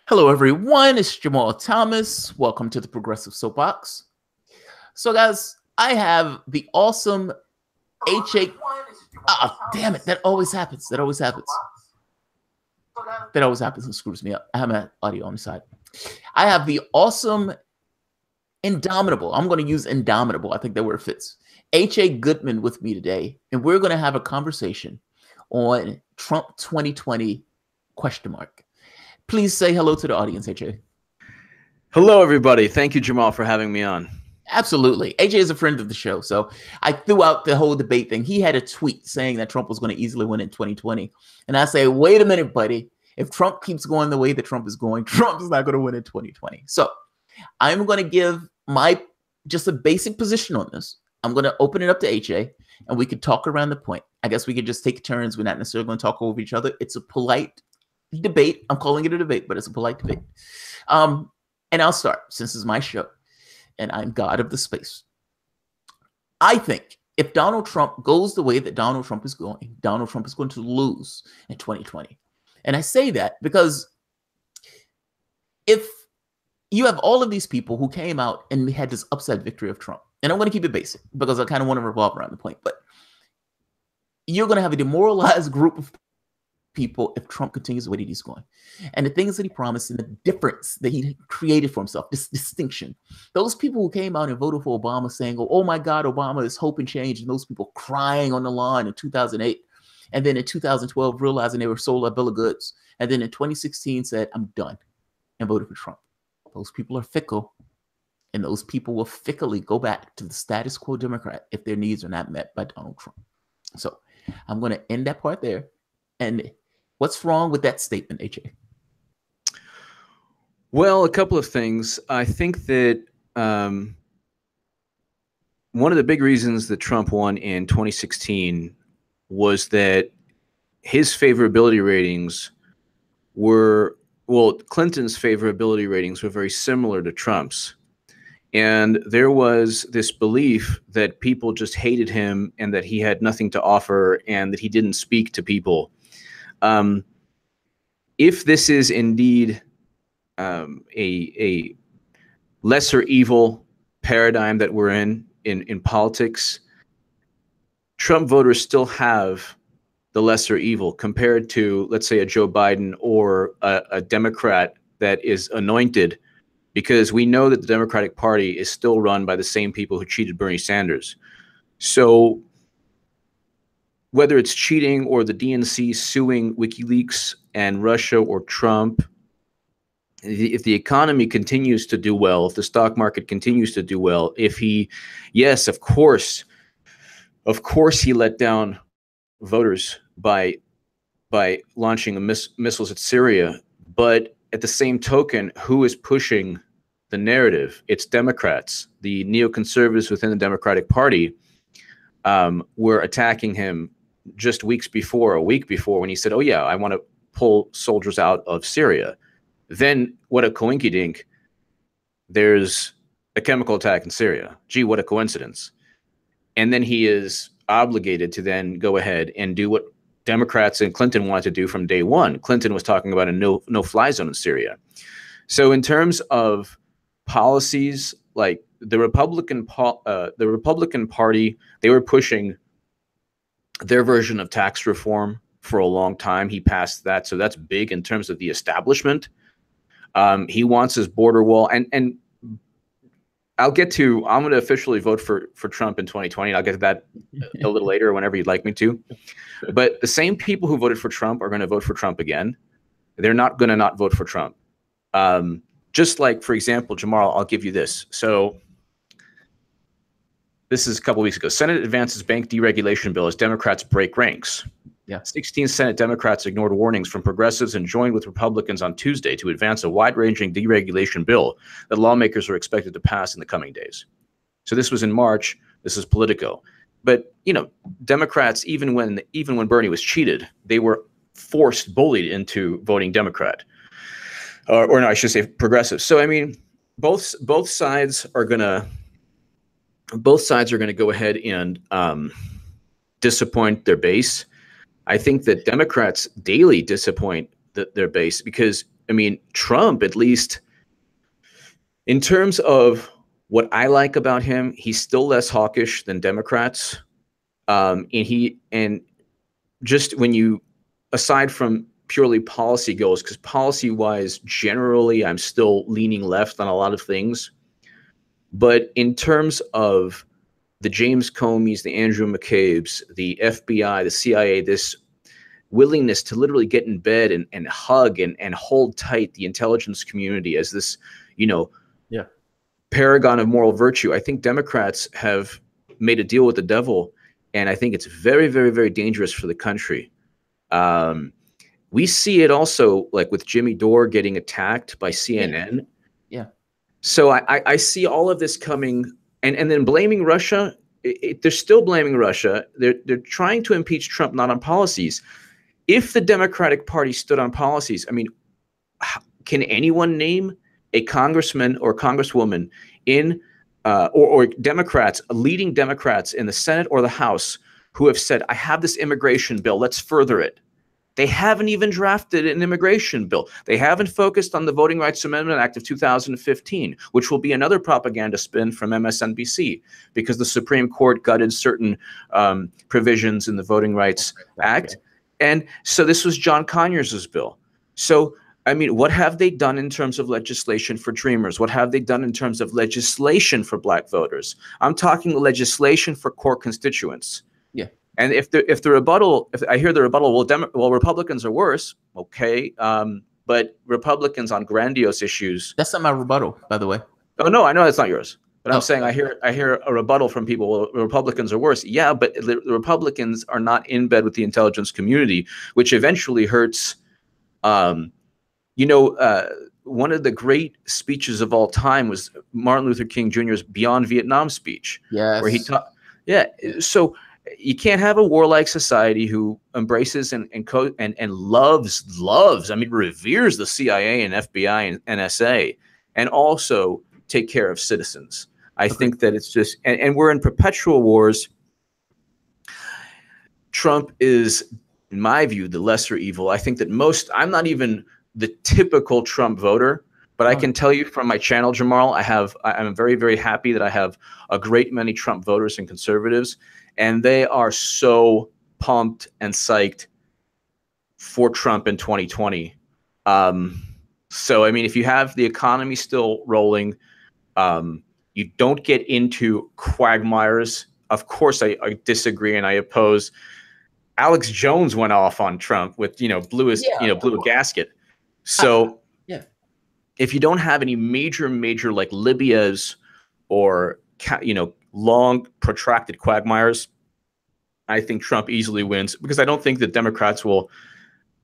Hello, everyone. It's Jamarl.Thomas. Welcome to the Progressive Soapbox. So, guys, I have the awesome H.A. Ah, damn it. That always happens. That always happens. That always happens and screws me up. I have my audio on the side. I have the awesome Indomitable. I'm going to use Indomitable. I think that word fits. H.A. Goodman with me today, and we're going to have a conversation on Trump 2020 ? Please say hello to the audience, AJ. Hello, everybody. Thank you, Jamal, for having me on. Absolutely. AJ is a friend of the show. So I threw out the whole debate thing. He had a tweet saying that Trump was going to easily win in 2020. And I say, wait a minute, buddy. If Trump keeps going the way that Trump is going, Trump is not going to win in 2020. So I'm going to give my just a basic position on this. I'm going to open it up to AJ and we could talk around the point. I guess we could just take turns. We're not necessarily going to talk over each other. It's a polite debate. I'm calling it a debate, but it's a polite debate. And I'll start since it's my show and I'm God of the space. I think if Donald Trump goes the way that Donald Trump is going, Donald Trump is going to lose in 2020. And I say that because if you have all of these people who came out and had this upset victory of Trump, and I'm going to keep it basic because I kind of want to revolve around the point, but you're going to have a demoralized group of people if Trump continues the way that he's going. And the things that he promised and the difference that he created for himself, this distinction. Those people who came out and voted for Obama saying, oh my God, Obama is hope and change. And those people crying on the lawn in 2008. And then in 2012, realizing they were sold a bill of goods. And then in 2016 said, I'm done and voted for Trump. Those people are fickle. And those people will fickly go back to the status quo Democrat if their needs are not met by Donald Trump. So I'm going to end that part there. And what's wrong with that statement, AJ? Well, a couple of things. I think that one of the big reasons that Trump won in 2016 was that his favorability ratings were, well, Clinton's favorability ratings were very similar to Trump's. And there was this belief that people just hated him and that he had nothing to offer and that he didn't speak to people. If this is indeed a lesser evil paradigm that we're in politics, Trump voters still have the lesser evil compared to, let's say, a Joe Biden or a Democrat that is anointed, because we know that the Democratic Party is still run by the same people who cheated Bernie Sanders. So whether it's cheating or the DNC suing WikiLeaks and Russia or Trump, if the economy continues to do well, if the stock market continues to do well, if he, yes, of course he let down voters by launching missiles at Syria, but at the same token, who is pushing the narrative? It's Democrats. The neoconservatives within the Democratic Party were attacking him just a week before, when he said, oh yeah, I want to pull soldiers out of Syria. Then what a coinkydink, there's a chemical attack in Syria. Gee, what a coincidence. And then he is obligated to then go ahead and do what Democrats and Clinton wanted to do from day one. Clinton was talking about a no-fly zone in Syria. So in terms of policies, like the Republican Party, they were pushing their version of tax reform for a long time. He passed that, so that's big in terms of the establishment. He wants his border wall, and I'm going to officially vote for Trump in 2020. I'll get to that a little later, whenever you'd like me to. But the same people who voted for Trump are going to vote for Trump again. They're not going to not vote for Trump. Just like, for example, Jamarl, I'll give you this. So this is a couple weeks ago. Senate advances bank deregulation bill as Democrats break ranks. Yeah. 16 Senate Democrats ignored warnings from progressives and joined with Republicans on Tuesday to advance a wide-ranging deregulation bill that lawmakers are expected to pass in the coming days. So this was in March. This is Politico. But, you know, Democrats, even when Bernie was cheated, they were bullied into voting Democrat. Or no, I should say progressive. So, I mean, both sides are going to go ahead and disappoint their base. I think that Democrats daily disappoint their base because I mean, Trump, at least in terms of what I like about him, he's still less hawkish than Democrats. And just when you, aside from purely policy goals, because policy wise, generally, I'm still leaning left on a lot of things. But in terms of the James Comeys, the Andrew McCabe's, the FBI, the CIA, this willingness to literally get in bed and hug and hold tight the intelligence community as this, yeah, paragon of moral virtue. I think Democrats have made a deal with the devil, and I think it's very, very, very dangerous for the country. We see it also like with Jimmy Dore getting attacked by CNN. Yeah. So I see all of this coming, and then blaming Russia. They're still blaming Russia. They're trying to impeach Trump, not on policies. If the Democratic Party stood on policies, I mean, can anyone name a congressman or congresswoman in or Democrats, leading Democrats in the Senate or the House who have said, I have this immigration bill, let's further it? They haven't even drafted an immigration bill. They haven't focused on the Voting Rights Amendment Act of 2015, which will be another propaganda spin from MSNBC because the Supreme Court gutted certain provisions in the Voting Rights Act. And so this was John Conyers' bill. So, I mean, what have they done in terms of legislation for Dreamers? What have they done in terms of legislation for Black voters? I'm talking legislation for core constituents. Yeah. And if I hear the rebuttal, well, Republicans are worse. Okay. But Republicans on grandiose issues. That's not my rebuttal, by the way. Oh, no, I know that's not yours. But I'm saying I hear a rebuttal from people. Well, Republicans are worse. Yeah, but the Republicans are not in bed with the intelligence community, which eventually hurts. One of the great speeches of all time was Martin Luther King Jr.'s Beyond Vietnam speech. Yes. Where he taught. Yeah. So you can't have a warlike society who embraces and loves, I mean, reveres the CIA and FBI and NSA, and also take care of citizens. I think that it's just, and we're in perpetual wars. Trump is, in my view, the lesser evil. I think that I'm not even the typical Trump voter, but I can tell you from my channel, Jamarl, I'm very, very happy that I have a great many Trump voters and conservatives, and they are so pumped and psyched for Trump in 2020. So, I mean, if you have the economy still rolling, you don't get into quagmires. Of course, I disagree and I oppose. Alex Jones went off on Trump with, blew a gasket. So if you don't have any major like Libya's or, long protracted quagmires, I think Trump easily wins, because I don't think that Democrats will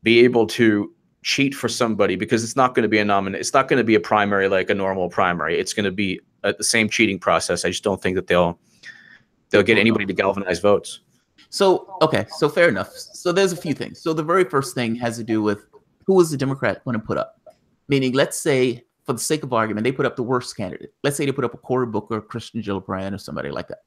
be able to cheat for somebody, because it's not going to be it's not going to be a primary like a normal primary. It's going to be the same cheating process. I just don't think that they'll get anybody to galvanize votes. So, okay, so fair enough. So there's a few things. So the very first thing has to do with who is the Democrat going to put up? Meaning, let's say, for the sake of argument, they put up the worst candidate. Let's say they put up a Cory Booker, Christian Gillibrand, or somebody like that.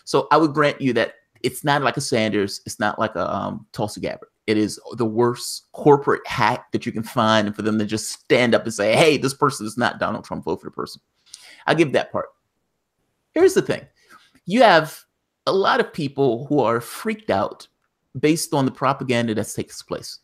So I would grant you that it's not like a Sanders. It's not like a Tulsi Gabbard. It is the worst corporate hack that you can find, and for them to just stand up and say, hey, this person is not Donald Trump, vote for the person. I'll give that part. Here's the thing. You have a lot of people who are freaked out based on the propaganda that takes place.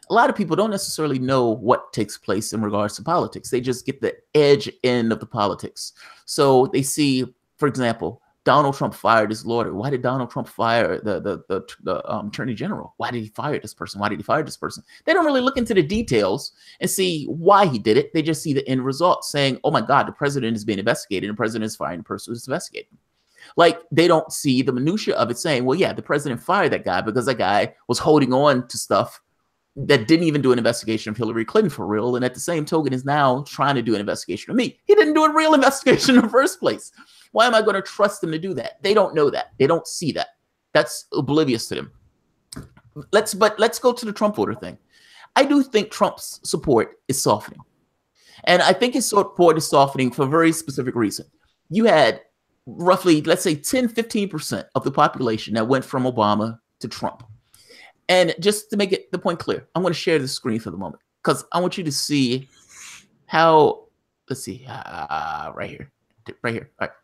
A lot of people don't necessarily know what takes place in regards to politics. They just get the edge end of the politics. So they see, for example, Donald Trump fired his lawyer. Why did Donald Trump fire the attorney general? Why did he fire this person? Why did he fire this person? They don't really look into the details and see why he did it. They just see the end result, saying, oh my God, the president is being investigated, and the president is firing the person who's investigating. Like, they don't see the minutia of it, saying, well, yeah, the president fired that guy because that guy was holding on to stuff that didn't even do an investigation of Hillary Clinton for real, and at the same token is now trying to do an investigation of me. He didn't do a real investigation in the first place. Why am I going to trust them to do that? They don't know that. They don't see that. That's oblivious to them. Let's go to the Trump voter thing. I do think Trump's support is softening. And I think his support is softening for a very specific reason. You had roughly, let's say 10, 15% of the population that went from Obama to Trump. And just to make the point clear, I'm going to share the screen for the moment, because I want you to see how, let's see, right here. Right here. All right.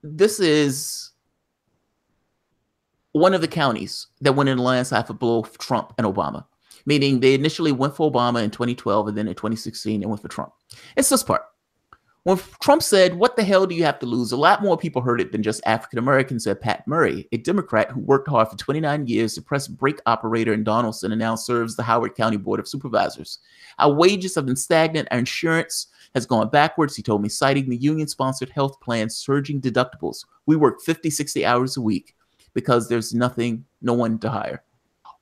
This is one of the counties that went in the landslide for both Trump and Obama, meaning they initially went for Obama in 2012 and then in 2016 they went for Trump. It's this part. When Trump said, "What the hell do you have to lose?" a lot more people heard it than just African Americans, said Pat Murray, a Democrat who worked hard for 29 years to press brake operator in Donaldson and now serves the Howard County Board of Supervisors. Our wages have been stagnant. Our insurance has gone backwards, he told me, citing the union-sponsored health plan surging deductibles. We work 50, 60 hours a week because there's no one to hire.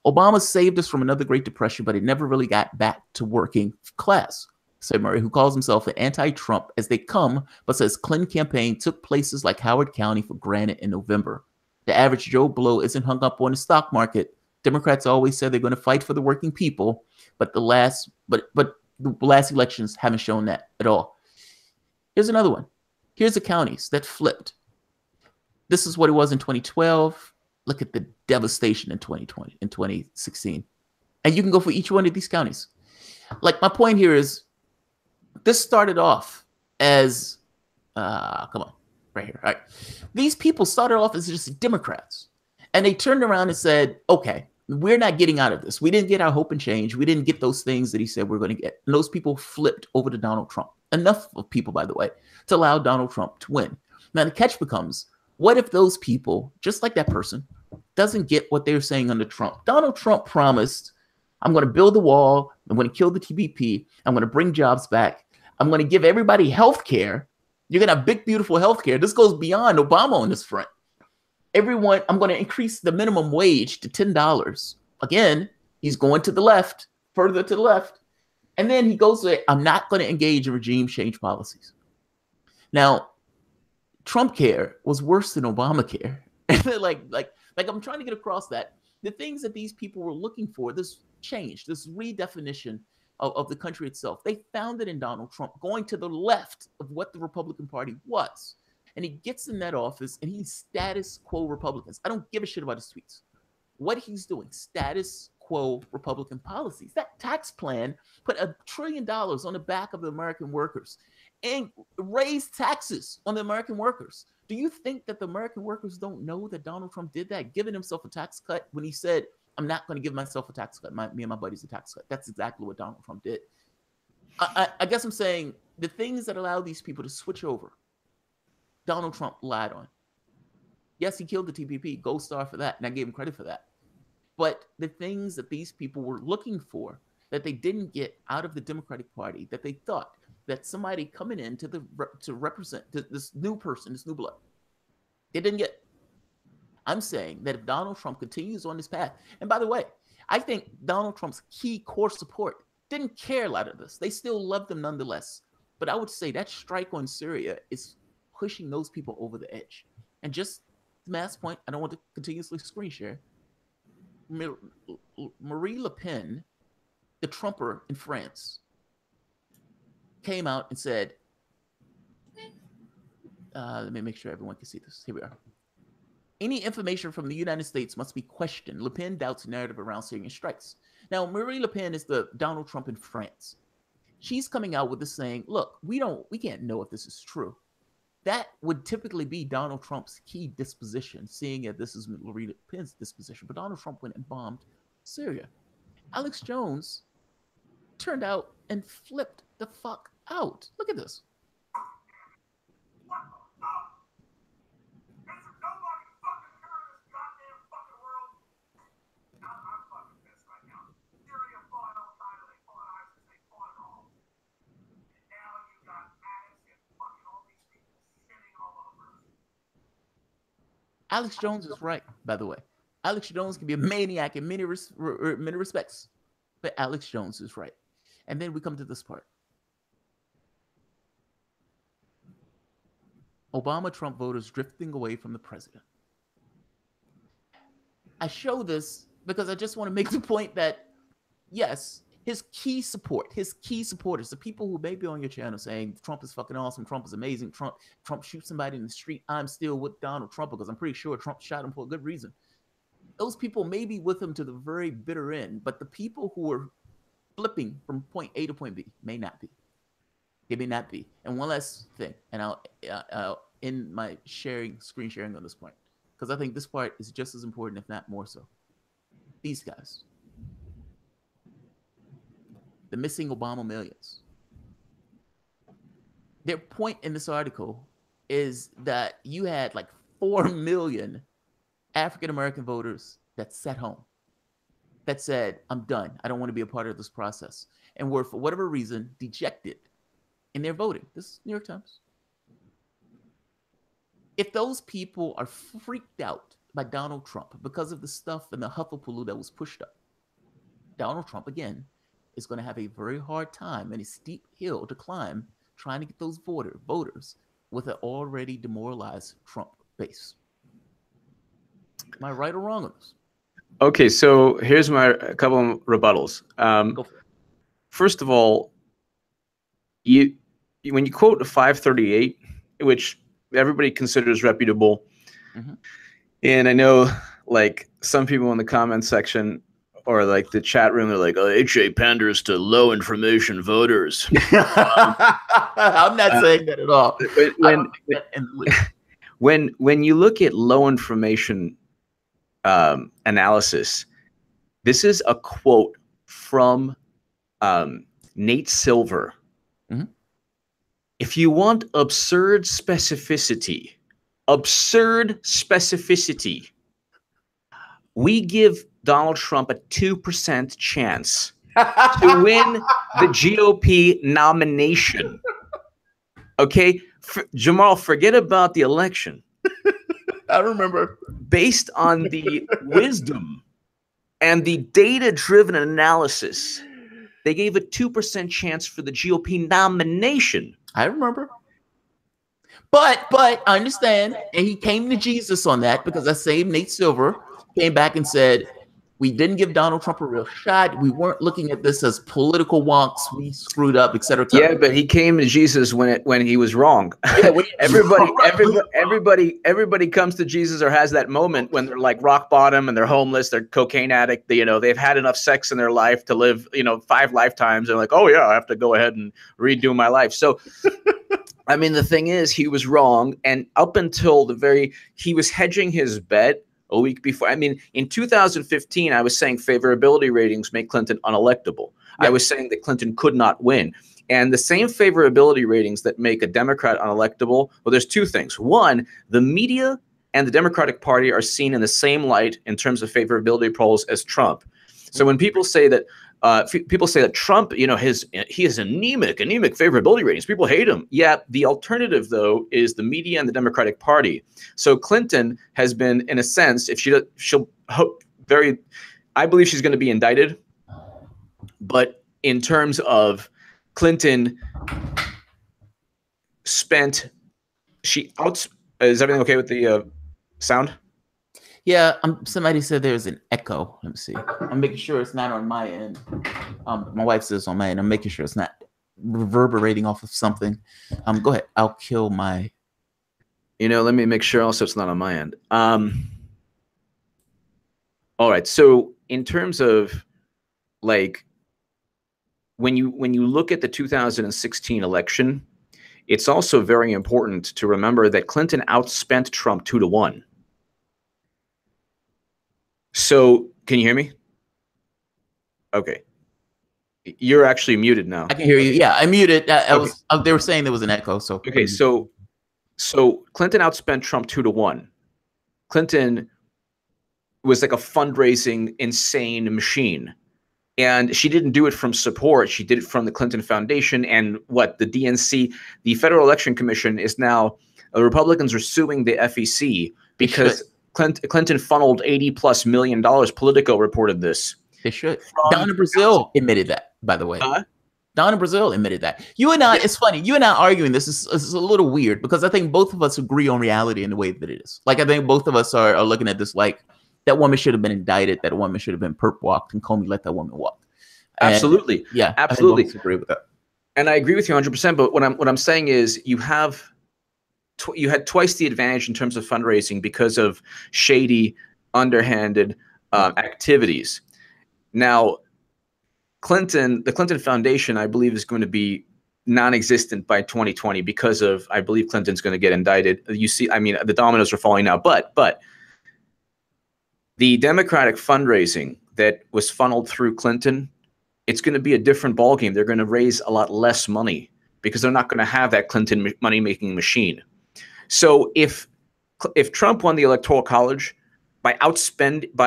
Obama saved us from another Great Depression, but it never really got back to working class, said Murray, who calls himself an anti-Trump as they come, but says Clinton campaign took places like Howard County for granted in November. The average Joe Blow isn't hung up on the stock market. Democrats always said they're going to fight for the working people, but the last elections haven't shown that at all. Here's another one. Here's the counties that flipped. This is what it was in 2012. Look at the devastation in 2020, in 2016. And you can go for each one of these counties. Like, my point here is, this started off as, come on, right here. All right. These people started off as just Democrats. And they turned around and said, okay, we're not getting out of this. We didn't get our hope and change. We didn't get those things that he said we're going to get. And those people flipped over to Donald Trump. Enough of people, by the way, to allow Donald Trump to win. Now, the catch becomes, what if those people, just like that person, doesn't get what they're saying under Trump? Donald Trump promised, I'm going to build the wall. I'm going to kill the TPP. I'm going to bring jobs back. I'm going to give everybody health care. You're going to have big, beautiful health care. This goes beyond Obama on this front. Everyone, I'm going to increase the minimum wage to $10. Again, he's going to the left, further to the left. And then he goes to, I'm not going to engage in regime change policies. Now, Trump care was worse than Obamacare. like I'm trying to get across that the things that these people were looking for, this change, this redefinition of the country itself, they found it in Donald Trump, going to the left of what the Republican Party was. And he gets in that office and he's status quo Republicans. I don't give a shit about his tweets. What he's doing, status quo Republican policies. That tax plan put $1 trillion on the back of the American workers and raised taxes on the American workers. Do you think that the American workers don't know that Donald Trump did that, giving himself a tax cut when he said, I'm not going to give myself a tax cut. Me and my buddies a tax cut. That's exactly what Donald Trump did. I guess I'm saying the things that allow these people to switch over, Donald Trump lied on. Yes, he killed the TPP. Gold star for that. And I gave him credit for that. But the things that these people were looking for that they didn't get out of the Democratic Party, that they thought that somebody coming in to represent this new person, this new blood, they didn't get. I'm saying that if Donald Trump continues on this path, and by the way, I think Donald Trump's key core support didn't care a lot of this. They still loved him nonetheless. But I would say that strike on Syria is pushing those people over the edge. And just the last point, I don't want to continuously screen share. Marie Le Pen, the Trumper in France, came out and said, let me make sure everyone can see this. Here we are. Any information from the United States must be questioned. Le Pen doubts narrative around Syrian strikes. Now, Marie Le Pen is the Donald Trump in France. She's coming out with this saying, look, we can't know if this is true. That would typically be Donald Trump's key disposition, seeing that this is Marie Le Pen's disposition. But Donald Trump went and bombed Syria. Alex Jones turned out and flipped the fuck out. Look at this. Alex Jones is right, by the way. Alex Jones can be a maniac in many respects, but Alex Jones is right. And then we come to this part. Obama-Trump voters drifting away from the president. I show this because I just want to make the point that, yes, his key supporters, the people who may be on your channel saying Trump is fucking awesome, Trump is amazing, Trump shoots somebody in the street, I'm still with Donald Trump because I'm pretty sure Trump shot him for a good reason. Those people may be with him to the very bitter end, but the people who are flipping from point A to point B. May not be. It may not be. And one last thing, and I'll end my screen sharing on this point, because I think this part is just as important, if not more so. These guys, the missing Obama millions. Their point in this article is that you had like 4 million African American voters that sat home, that said, I'm done. I don't want to be a part of this process. And were, for whatever reason, dejected in their voting. This is New York Times. If those people are freaked out by Donald Trump because of the stuff and the huffapuloo that was pushed up, Donald Trump, again, is going to have a very hard time and a steep hill to climb trying to get those voters with an already demoralized Trump base. Am I right or wrong on this? Okay, so here's a couple of rebuttals. Go for it. First of all, when you quote a 538, which everybody considers reputable, and I know like some people in the comment section or like the chat room, they're like, oh, HA panders to low information voters. I'm not saying that at all. When you look at low information analysis, this is a quote from Nate Silver. If you want absurd specificity, we give Donald Trump a 2% chance to win the GOP nomination. Okay, Jamarl, forget about the election. I remember. Based on the wisdom and the data-driven analysis, they gave a 2% chance for the GOP nomination. I remember. But I understand, and he came to Jesus on that, because that same Nate Silver came back and said, we didn't give Donald Trump a real shot. We weren't looking at this as political wonks. We screwed up, et cetera, et cetera. Yeah, but he came to Jesus when he was wrong. Yeah, everybody comes to Jesus or has that moment when they're like rock bottom and they're homeless, they're cocaine addict, they've had enough sex in their life to live, 5 lifetimes. They're like, oh yeah, I have to go ahead and redo my life. So I mean, the thing is, he was wrong, and up until he was hedging his bet a week before. I mean, in 2015, I was saying favorability ratings make Clinton unelectable. Yeah. I was saying that Clinton could not win. And the same favorability ratings that make a Democrat unelectable, well, there's 2 things. One, the media and the Democratic Party are seen in the same light in terms of favorability polls as Trump. So when people say that Trump, he has anemic favorability ratings, people hate him. Yeah, the alternative, though, is the media and the Democratic Party. So Clinton has been, in a sense, I believe she's going to be indicted. But in terms of Clinton is everything okay with the sound? Yeah, somebody said there's an echo. Let me see. I'm making sure it's not on my end. My wife says on my end. I'm making sure it's not reverberating off of something. Go ahead. I'll kill my. Let me make sure also it's not on my end. All right. So in terms of like when you look at the 2016 election, it's also very important to remember that Clinton outspent Trump 2-1. So, can you hear me? Okay. You're actually muted now. I can hear you. Yeah, I muted. They were saying there was an echo. So okay. So Clinton outspent Trump 2-1. Clinton was like a fundraising insane machine, and she didn't do it from support. She did it from the Clinton Foundation and the DNC, the Federal Election Commission is now. The Republicans are suing the FEC because Clinton funneled $80+ million. Politico reported this. They should. Down in Brazil admitted that, by the way. Down in Brazil admitted that. You and I, it's funny. You and I arguing this is a little weird because I think both of us agree on reality in the way that it is. Like, I think both of us are looking at this like that woman should have been indicted, that woman should have been perp walked, and Comey let that woman walk. Absolutely. And, yeah, absolutely. I agree with that. And I agree with you 100%. But what I'm saying is you had twice the advantage in terms of fundraising because of shady, underhanded activities. Now, the Clinton Foundation, I believe, is going to be non-existent by 2020 because of, I believe Clinton's going to get indicted. You see, I mean, the dominoes are falling now, but the Democratic fundraising that was funneled through Clinton, it's going to be a different ballgame. They're going to raise a lot less money because they're not going to have that Clinton money-making machine. So if Trump won the Electoral College by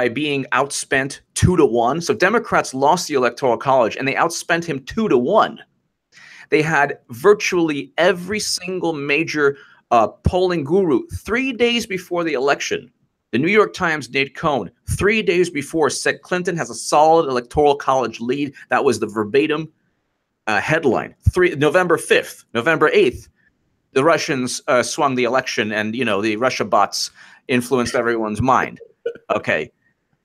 being outspent 2-1, so Democrats lost the Electoral College and they outspent him 2-1. They had virtually every single major polling guru 3 days before the election. The New York Times, Nate Cohn, 3 days before said Clinton has a solid Electoral College lead. That was the verbatim headline. November 5th, November 8th, the Russians swung the election, and the Russia bots influenced everyone's mind. Okay,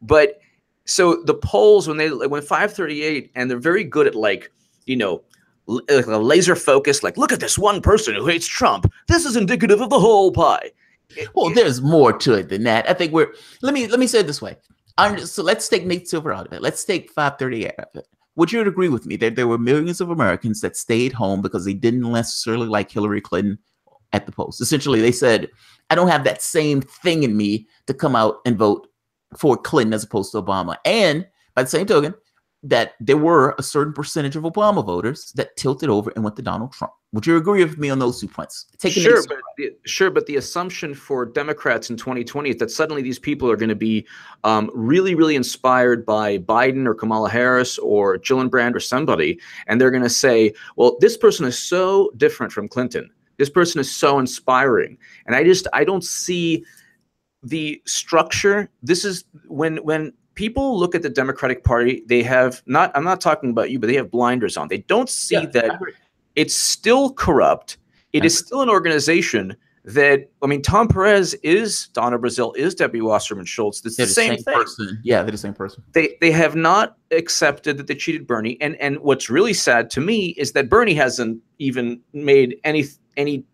but so the polls when 538, and they're very good at like a laser focus, like, look at this one person who hates Trump. This is indicative of the whole pie. Well, there's more to it than that. I think let me say it this way. So let's take Nate Silver out of it. Let's take 538 out of it. Would you agree with me that there were millions of Americans that stayed home because they didn't necessarily like Hillary Clinton at the polls? Essentially, they said, I don't have that same thing in me to come out and vote for Clinton as opposed to Obama. And by the same token, that there were a certain percentage of Obama voters that tilted over and went to Donald Trump. Would you agree with me on those 2 points? Sure, but the assumption for Democrats in 2020 is that suddenly these people are going to be really, really inspired by Biden or Kamala Harris or Gillibrand or somebody, and they're going to say, well, this person is so different from Clinton. This person is so inspiring. And I don't see the structure. This is when people look at the Democratic Party, they have I'm not talking about you, but they have blinders on. They don't see that it's still corrupt. It is still an organization that, I mean, Tom Perez is Donna Brazile, is Debbie Wasserman Schultz. It's the same thing. Person. Yeah, they're the same person. They have not accepted that they cheated Bernie. And what's really sad to me is that Bernie hasn't even made any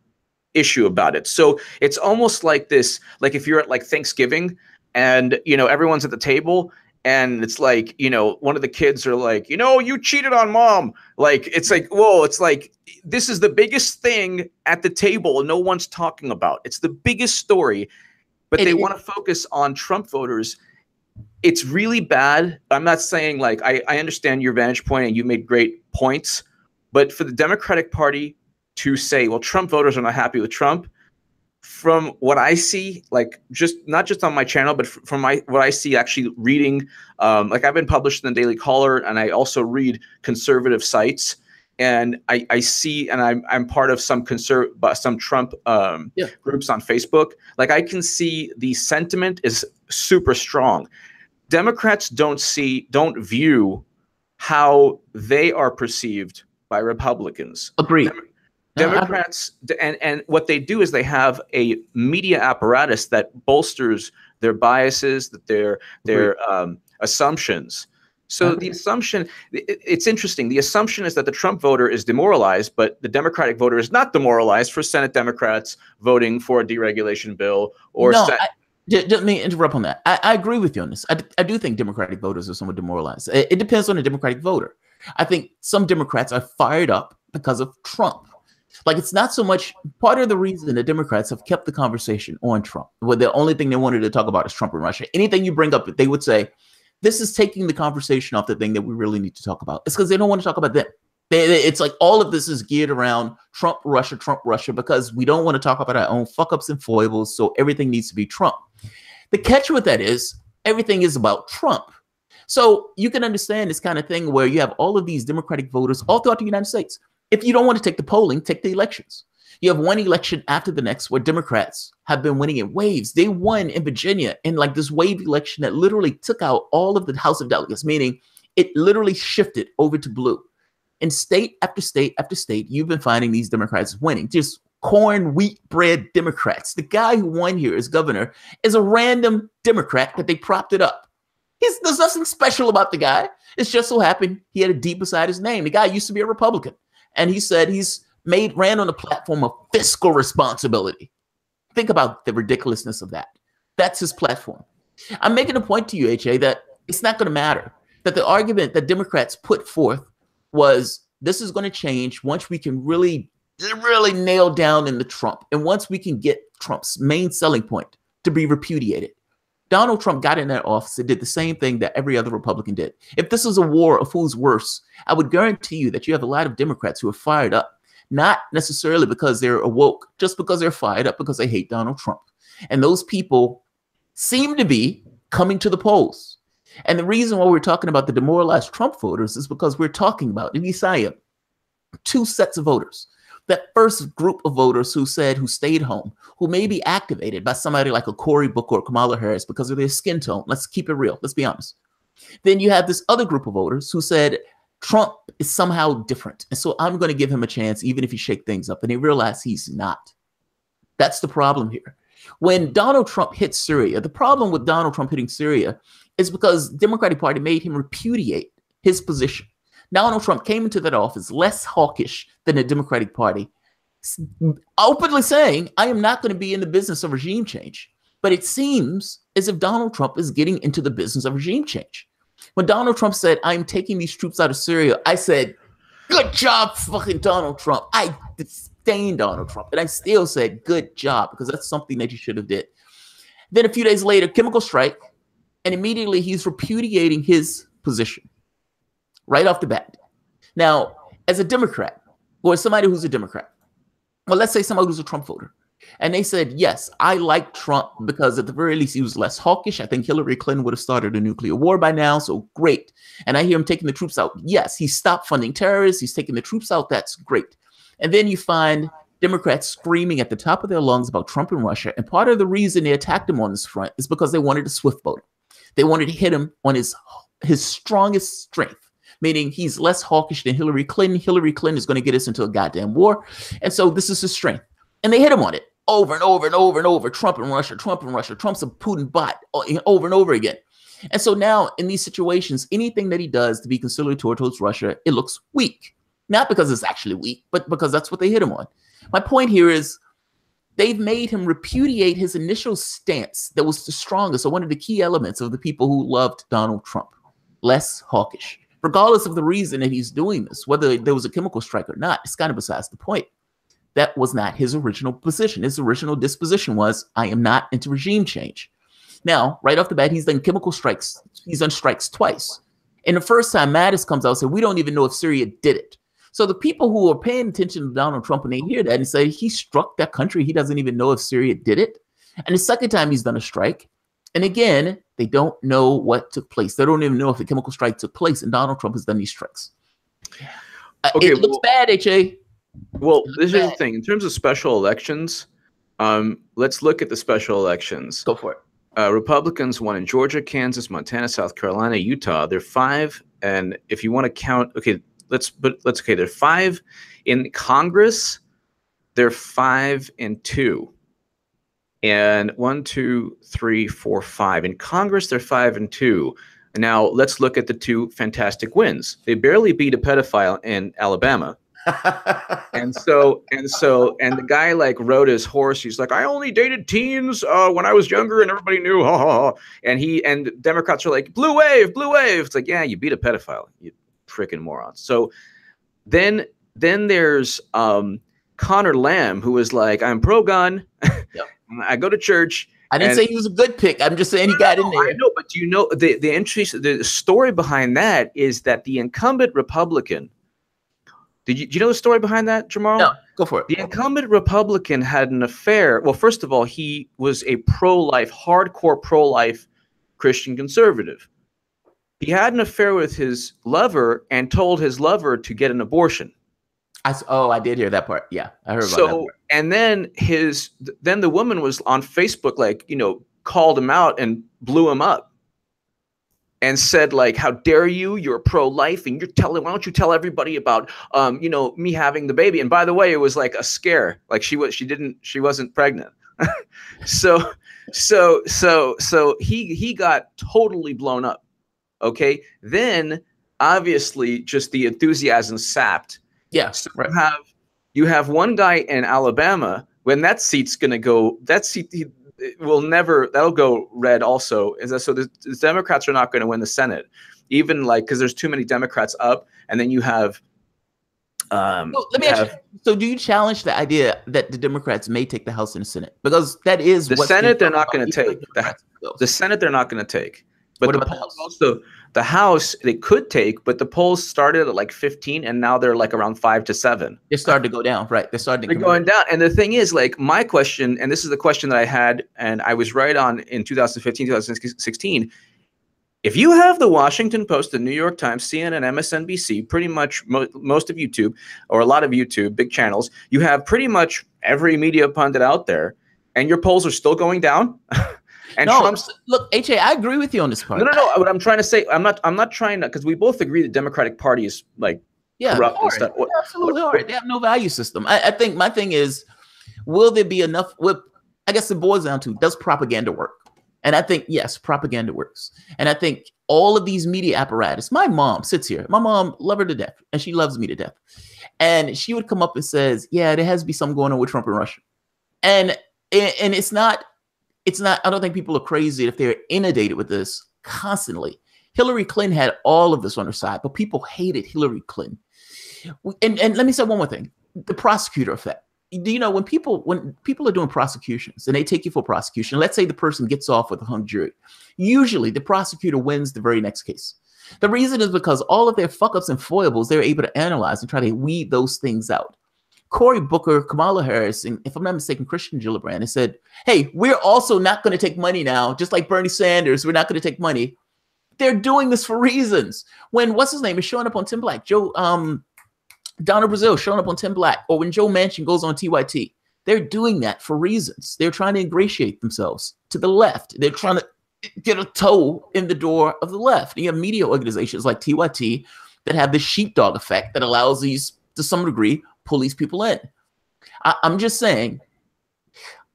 issue about it. So it's almost like this, like if you're at like Thanksgiving and, everyone's at the table and it's like, one of the kids are like, you cheated on mom. Like, it's like, whoa, it's like, this is the biggest thing at the table and no one's talking about. It's the biggest story, but they want to focus on Trump voters. It's really bad. I'm not saying like, I understand your vantage point and you made great points, but for the Democratic Party to say, well, Trump voters are not happy with Trump, from what I see, like not just on my channel, but from what I see actually reading, like I've been published in the Daily Caller and I also read conservative sites, and I see, and I'm part of some Trump groups on Facebook. Like I can see the sentiment is super strong. Democrats don't view how they are perceived by Republicans. Agreed. Democrats, and what they do is they have a media apparatus that bolsters their biases, their assumptions. So the assumption, it's interesting. The assumption is that the Trump voter is demoralized, but the Democratic voter is not demoralized for Senate Democrats voting for a deregulation bill or. No, let me interrupt on that. I agree with you on this. I do think Democratic voters are somewhat demoralized. It depends on the Democratic voter. I think some Democrats are fired up because of Trump. Like, it's not so much part of the reason the Democrats have kept the conversation on Trump. Well, the only thing they wanted to talk about is Trump and Russia. Anything you bring up, they would say, this is taking the conversation off the thing that we really need to talk about. It's because they don't want to talk about them. It's like all of this is geared around Trump, Russia, because we don't want to talk about our own fuck-ups and foibles, so everything needs to be Trump. The catch with that is everything is about Trump. So you can understand this kind of thing where you have all of these Democratic voters all throughout the United States. If you don't want to take the polling, take the elections. You have one election after the next where Democrats have been winning in waves. They won in Virginia in like this wave election that literally took out all of the House of Delegates, meaning it literally shifted over to blue. In state after state after state, you've been finding these Democrats winning, just corn, wheat, bread Democrats. The guy who won here as governor is a random Democrat that they propped it up. There's nothing special about the guy. It's just so happened he had a D beside his name. The guy used to be a Republican. And he said ran on the platform of fiscal responsibility. Think about the ridiculousness of that. That's his platform. I'm making a point to you, HA, that it's not going to matter. that the argument that Democrats put forth was this is going to change once we can really nail down in the Trump, and once we can get Trump's main selling point to be repudiated. Donald Trump got in that office and did the same thing that every other Republican did. If this was a war of who's worse, I would guarantee you that you have a lot of Democrats who are fired up, not necessarily because they're awoke, just because they're fired up because they hate Donald Trump. And those people seem to be coming to the polls. And the reason why we're talking about the demoralized Trump voters is because we're talking about, in Isaiah, two sets of voters. That first group of voters who stayed home, who may be activated by somebody like a Cory Booker or Kamala Harris because of their skin tone. Let's keep it real. Let's be honest. Then you have this other group of voters who said Trump is somehow different. And so I'm going to give him a chance, even if he shake things up. And they realize he's not. That's the problem here. When Donald Trump hit Syria, the problem with Donald Trump hitting Syria is because the Democratic Party made him repudiate his position. Donald Trump came into that office less hawkish than the Democratic Party, openly saying, I am not going to be in the business of regime change. But it seems as if Donald Trump is getting into the business of regime change. When Donald Trump said, I'm taking these troops out of Syria, I said, good job, fucking Donald Trump. I disdain Donald Trump. And I still said, good job, because that's something that you should have did. Then a few days later, chemical strike, and immediately he's repudiating his position right off the bat. Now, as a Democrat, or somebody who's a Democrat, well, let's say somebody who's a Trump voter, and they said, yes, I like Trump because at the very least he was less hawkish. I think Hillary Clinton would have started a nuclear war by now, so great. And I hear him taking the troops out. Yes, he stopped funding terrorists. He's taking the troops out. That's great. And then you find Democrats screaming at the top of their lungs about Trump and Russia. And part of the reason they attacked him on this front is because they wanted to swift vote him. They wanted to hit him on his strongest strength, meaning he's less hawkish than Hillary Clinton. Hillary Clinton is going to get us into a goddamn war. And so this is his strength. And they hit him on it over and over and over and over. Trump and Russia, Trump and Russia. Trump's a Putin bot over and over again. And so now in these situations, anything that he does to be conciliatory towards Russia, it looks weak. Not because it's actually weak, but because that's what they hit him on. My point here is they've made him repudiate his initial stance that was the strongest, or one of the key elements of the people who loved Donald Trump, less hawkish. Regardless of the reason that he's doing this, whether there was a chemical strike or not, it's kind of besides the point. That was not his original position. His original disposition was, I am not into regime change. Now, right off the bat, he's done chemical strikes. He's done strikes twice. And the first time Mattis comes out and says, we don't even know if Syria did it. So the people who are paying attention to Donald Trump, and they hear that and say, he struck that country, he doesn't even know if Syria did it. And the second time he's done a strike, and again, they don't know what took place. They don't even know if the chemical strike took place, and Donald Trump has done these strikes. Okay, it looks bad, H.A. Well, this is the thing. In terms of special elections, let's look at the special elections. Go for it. Republicans won in Georgia, Kansas, Montana, South Carolina, Utah. They're 5, and if you want to count, they're 5 in Congress. They're 5-2. And 1, 2, 3, 4, 5 in Congress. They're 5-2. Now let's look at the 2 fantastic wins. They barely beat a pedophile in Alabama, and the guy like rode his horse. He's like, I only dated teens when I was younger, and everybody knew. Ha, ha, ha. And Democrats are like, blue wave, blue wave. It's like, yeah, you beat a pedophile, you freaking morons. So then there's Connor Lamb, who was like, I'm pro-gun. Yep. I go to church. I didn't say he was a good pick. I'm just saying he got in there. I know, but do you know the story behind that is that the incumbent Republican. Do you know the story behind that, Jamarl? No, go for it. The incumbent Republican had an affair. Well, first of all, he was a pro-life, hardcore pro-life Christian conservative. He had an affair with his lover and told his lover to get an abortion. I did hear that part. Yeah, I heard about that part. And then the woman was on Facebook, like, called him out and blew him up and said, like, how dare you? You're pro-life, and why don't you tell everybody about, me having the baby? And by the way, it was like a scare. Like she wasn't pregnant. So he got totally blown up. Okay. Then obviously just the enthusiasm sapped. Yeah. So right. You have one guy in Alabama, when that seat's going to go, that'll go red also. So the Democrats are not going to win the Senate. even like because there's too many Democrats up, and then you have. So let me ask you. So, do you challenge the idea that the Democrats may take the House and the Senate? Because that is the Senate they're not going to take. The Senate they're not going to take. But what the about the polls House? also, the House they could take, but the polls started at like 15, and now they're like around 5 to 7. They're starting to go down, right? They're going down. And the thing is, like my question, and this is the question that I had, and I was right on in 2015, 2016. If you have the Washington Post, the New York Times, CNN, MSNBC, pretty much most of YouTube, or a lot of YouTube, big channels, you have pretty much every media pundit out there, and your polls are still going down. And no, Trump's look, HA, I agree with you on this part. No. What I'm trying to say, I'm not trying to, because we both agree the Democratic Party is like corrupt and stuff. Absolutely hard. They have no value system. I think my thing is, will there be enough? I guess it boils down to, does propaganda work? And I think, yes, propaganda works. And I think all of these media apparatus, my mom sits here. My mom, love her to death, and she loves me to death. And she would come up and says, yeah, there has to be something going on with Trump and Russia. And it's not, I don't think people are crazy if they're inundated with this constantly. Hillary Clinton had all of this on her side, but people hated Hillary Clinton. And let me say one more thing, the prosecutor effect. Do you know when people are doing prosecutions and they take you for prosecution, let's say the person gets off with a hung jury, usually the prosecutor wins the very next case. The reason is because all of their fuck ups and foibles, they're able to analyze and try to weed those things out. Cory Booker, Kamala Harris, and if I'm not mistaken, Christian Gillibrand, they said, hey, we're also not going to take money now, just like Bernie Sanders, we're not going to take money. They're doing this for reasons. When, what's his name, is showing up on Tim Black, Donna Brazile showing up on Tim Black, or when Joe Manchin goes on TYT, they're doing that for reasons. They're trying to ingratiate themselves to the left. They're trying to get a toe in the door of the left. You have media organizations like TYT that have the sheepdog effect that allows these, to some degree, pull these people in. I'm just saying,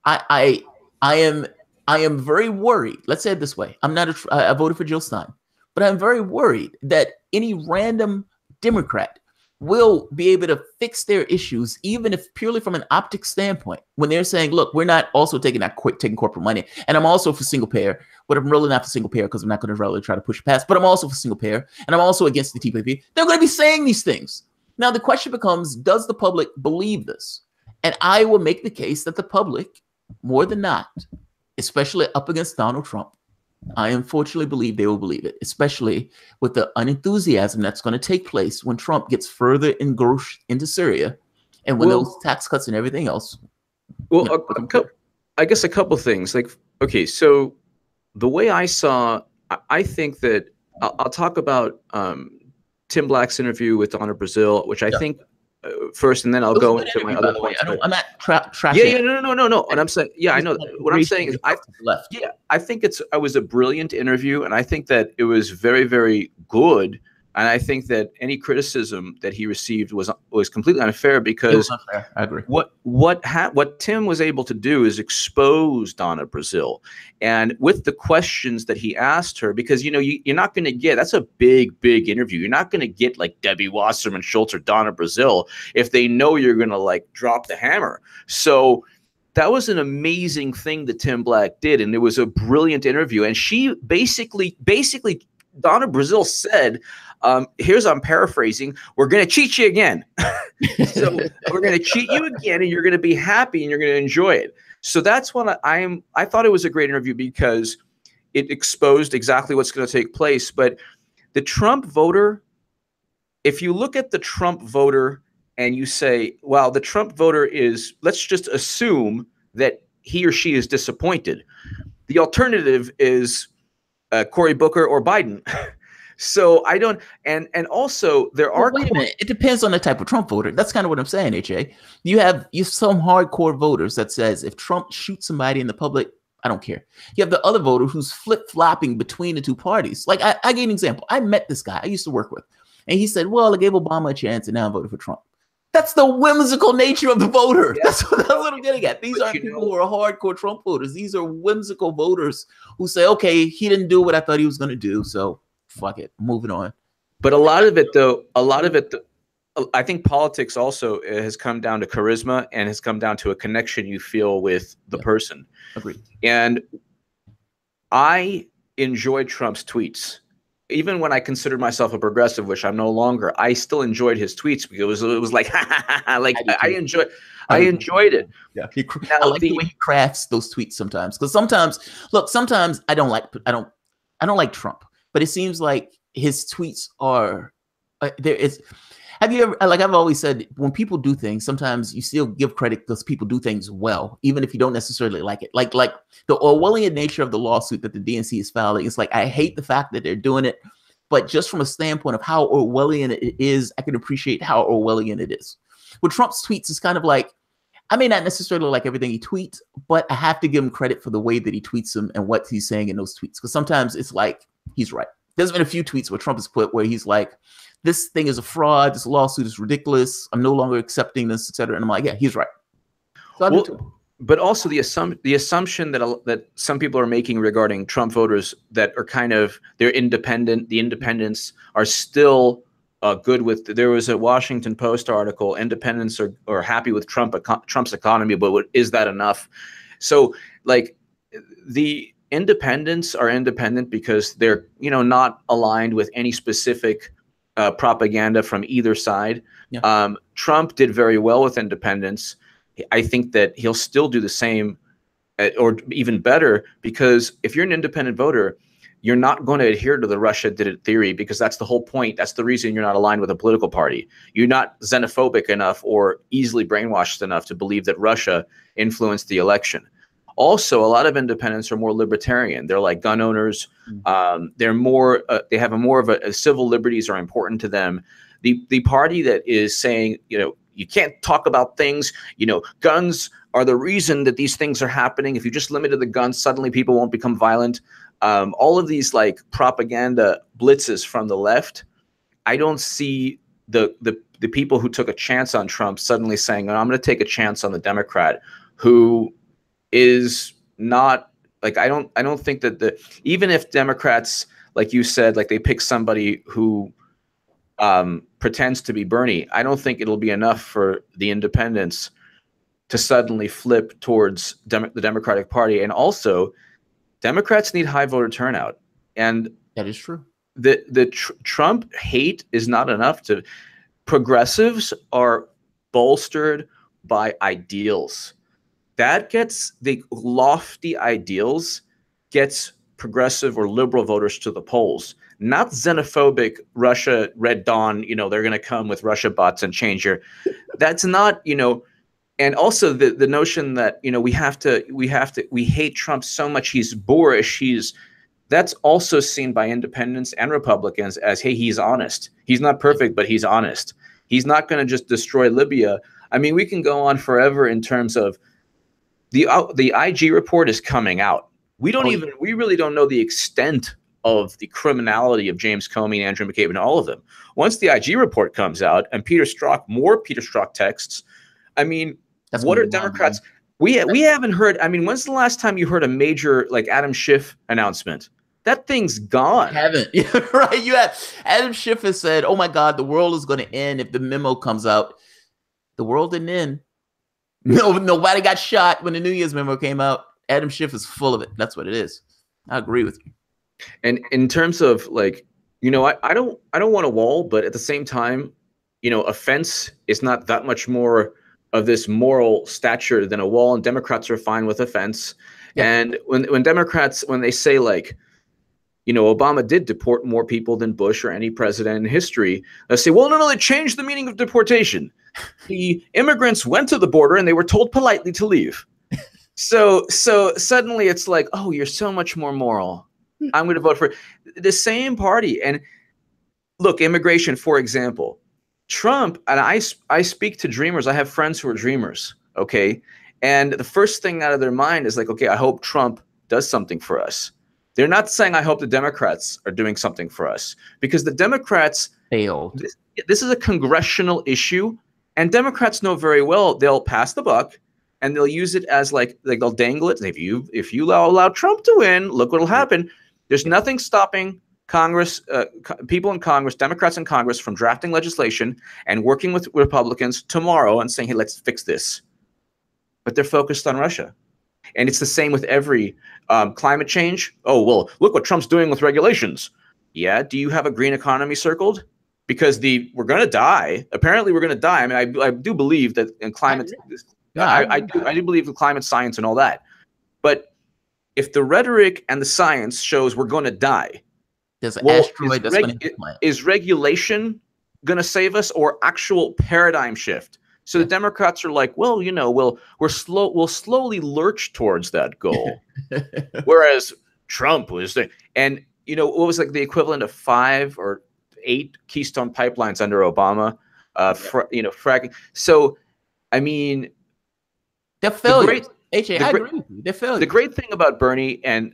I am very worried. Let's say it this way. I voted for Jill Stein, but I'm very worried that any random Democrat will be able to fix their issues, even if purely from an optics standpoint, when they're saying, look, we're not also taking corporate money. And I'm also for single payer, but I'm really not for single payer because I'm not going to really try to push past, but I'm also for single payer. And I'm also against the TPP. They're going to be saying these things. Now, the question becomes, does the public believe this? And I will make the case that the public, more than not, especially up against Donald Trump, I unfortunately believe they will believe it, especially with the unenthusiasm that's going to take place when Trump gets further engrossed into Syria and when those tax cuts and everything else. Well, I guess a couple things. Like, okay, so the way I saw, I think that I'll talk about Tim Black's interview with Donna Brazile, which I think first, and then I'll go into my other points. I'm not trashing. No. And I'm saying, I know what I'm saying is, I think it was a brilliant interview, and I think that it was very, very good. And I think that any criticism that he received was completely unfair, because unfair. I agree. What Tim was able to do is expose Donna Brazile, and with the questions that he asked her, because you're not going to get, that's a big interview. You're not going to get like Debbie Wasserman Schultz or Donna Brazile if they know you're going to like drop the hammer. So that was an amazing thing that Tim Black did, and it was a brilliant interview. And she basically Donna Brazile said, I'm paraphrasing, we're going to cheat you again. So we're going to cheat you again, and you're going to be happy and you're going to enjoy it. So that's what I thought it was a great interview, because it exposed exactly what's going to take place. But the Trump voter, if you look at the Trump voter and you say, well, the Trump voter is, let's just assume that he or she is disappointed. The alternative is Cory Booker or Biden. So I don't, and also there are. Wait a minute. It depends on the type of Trump voter. That's kind of what I'm saying, HA. You have some hardcore voters that says if Trump shoots somebody in the public, I don't care. You have the other voter who's flip-flopping between the two parties. Like I gave an example. I met this guy I used to work with, and he said, well, I gave Obama a chance and now I voted for Trump. That's the whimsical nature of the voter. Yeah. That's what I'm getting at. These aren't people who are hardcore Trump voters. These are whimsical voters who say, okay, he didn't do what I thought he was going to do, so fuck it, moving on. But a lot of it, I think politics also has come down to charisma, and has come down to a connection you feel with the person. Agreed. And I enjoyed Trump's tweets. even when I considered myself a progressive, which I'm no longer, I still enjoyed his tweets because it was like, like I enjoyed it. Yeah, Now, I like the way he crafts those tweets sometimes. Because sometimes I don't like Trump, but it seems like his tweets are there is. Have you ever, like I've always said, when people do things, sometimes you still give credit because people do things well, even if you don't necessarily like it. Like the Orwellian nature of the lawsuit that the DNC is filing. It's like, I hate the fact that they're doing it, but just from a standpoint of how Orwellian it is, I can appreciate how Orwellian it is. With Trump's tweets, it's kind of like, I may not necessarily like everything he tweets, but I have to give him credit for the way that he tweets them and what he's saying in those tweets. Because sometimes it's like, he's right. There's been a few tweets where Trump has put where he's like, this thing is a fraud. This lawsuit is ridiculous. I'm no longer accepting this, etc. And I'm like, yeah, he's right. So but also the assumption that some people are making regarding Trump voters that are kind of, they're independent. The independents are still good with. There was a Washington Post article. Independents are happy with Trump's economy, but is that enough? So like the independents are independent because they're not aligned with any specific propaganda from either side. Yeah. Trump did very well with independents. I think that he'll still do the same or even better, because if you're an independent voter, you're not going to adhere to the Russia did it theory, because that's the whole point. That's the reason you're not aligned with a political party. You're not xenophobic enough or easily brainwashed enough to believe that Russia influenced the election. Also, a lot of independents are more libertarian. They're like gun owners. They're more. They have more of a civil liberties are important to them. The party that is saying, you can't talk about things. Guns are the reason that these things are happening. If you just limited the guns, suddenly people won't become violent. All of these like propaganda blitzes from the left. I don't see the people who took a chance on Trump suddenly saying, I'm going to take a chance on the Democrat who is not like, I don't think that even if Democrats, like you said, like they pick somebody who pretends to be Bernie, I don't think it'll be enough for the independents to suddenly flip towards the Democratic Party. And also, Democrats need high voter turnout, and that is true. The Trump hate is not enough to. Progressives are bolstered by ideals. That gets the lofty ideals gets progressive or liberal voters to the polls. Not xenophobic Russia Red Dawn. They're going to come with Russia bots and change your. That's not. And also the notion that we hate Trump so much he's boorish. That's also seen by independents and Republicans as, hey, he's honest. He's not perfect, but he's honest. He's not going to just destroy Libya. I mean, we can go on forever in terms of the IG report is coming out. We really don't know the extent of the criminality of James Comey and Andrew McCabe and all of them. Once the IG report comes out and more Peter Strzok texts, I mean, what are Democrats? We haven't heard. I mean, when's the last time you heard a major like Adam Schiff announcement? That thing's gone. I haven't. Yeah, right. You have Adam Schiff has said, "Oh my God, the world is going to end if the memo comes out." The world didn't end. No, nobody got shot when the New Year's memo came out. Adam Schiff is full of it. That's what it is. I agree with you. And in terms of like, I don't want a wall, but at the same time, a fence is not that much more of this moral stature than a wall, and Democrats are fine with a fence. Yeah. And when Democrats, when they say like, Obama did deport more people than Bush or any president in history, they say, well, no, they changed the meaning of deportation. The immigrants went to the border and they were told politely to leave. So suddenly it's like, oh, you're so much more moral. I'm going to vote for the same party. And look, immigration, for example, Trump, and I speak to dreamers. I have friends who are dreamers. Okay. And the first thing out of their mind is like, okay, I hope Trump does something for us. They're not saying, I hope the Democrats are doing something for us, because the Democrats failed. This is a congressional issue, and Democrats know very well they'll pass the buck and they'll use it as like they'll dangle it. If you allow Trump to win, look what'll happen. There's nothing stopping Congress, people in Congress, Democrats in Congress, from drafting legislation and working with Republicans tomorrow and saying, hey, let's fix this. But they're focused on Russia. And it's the same with every climate change. Oh, well, look what Trump's doing with regulations. Yeah. Do you have a green economy circled? Because we're going to die. Apparently, we're going to die. I mean, I do believe that in climate, I do believe in climate science and all that. But if the rhetoric and the science shows we're going to die, there's an asteroid that's going to hit the planet. Is regulation going to save us, or actual paradigm shift? So the Democrats are like, well, you know, we'll slowly lurch towards that goal, whereas Trump was there. And you know, what was like the equivalent of 5 or 8 Keystone pipelines under Obama, fracking. So, I mean, they're failures. I agree with you. They're failures. The great thing about Bernie, and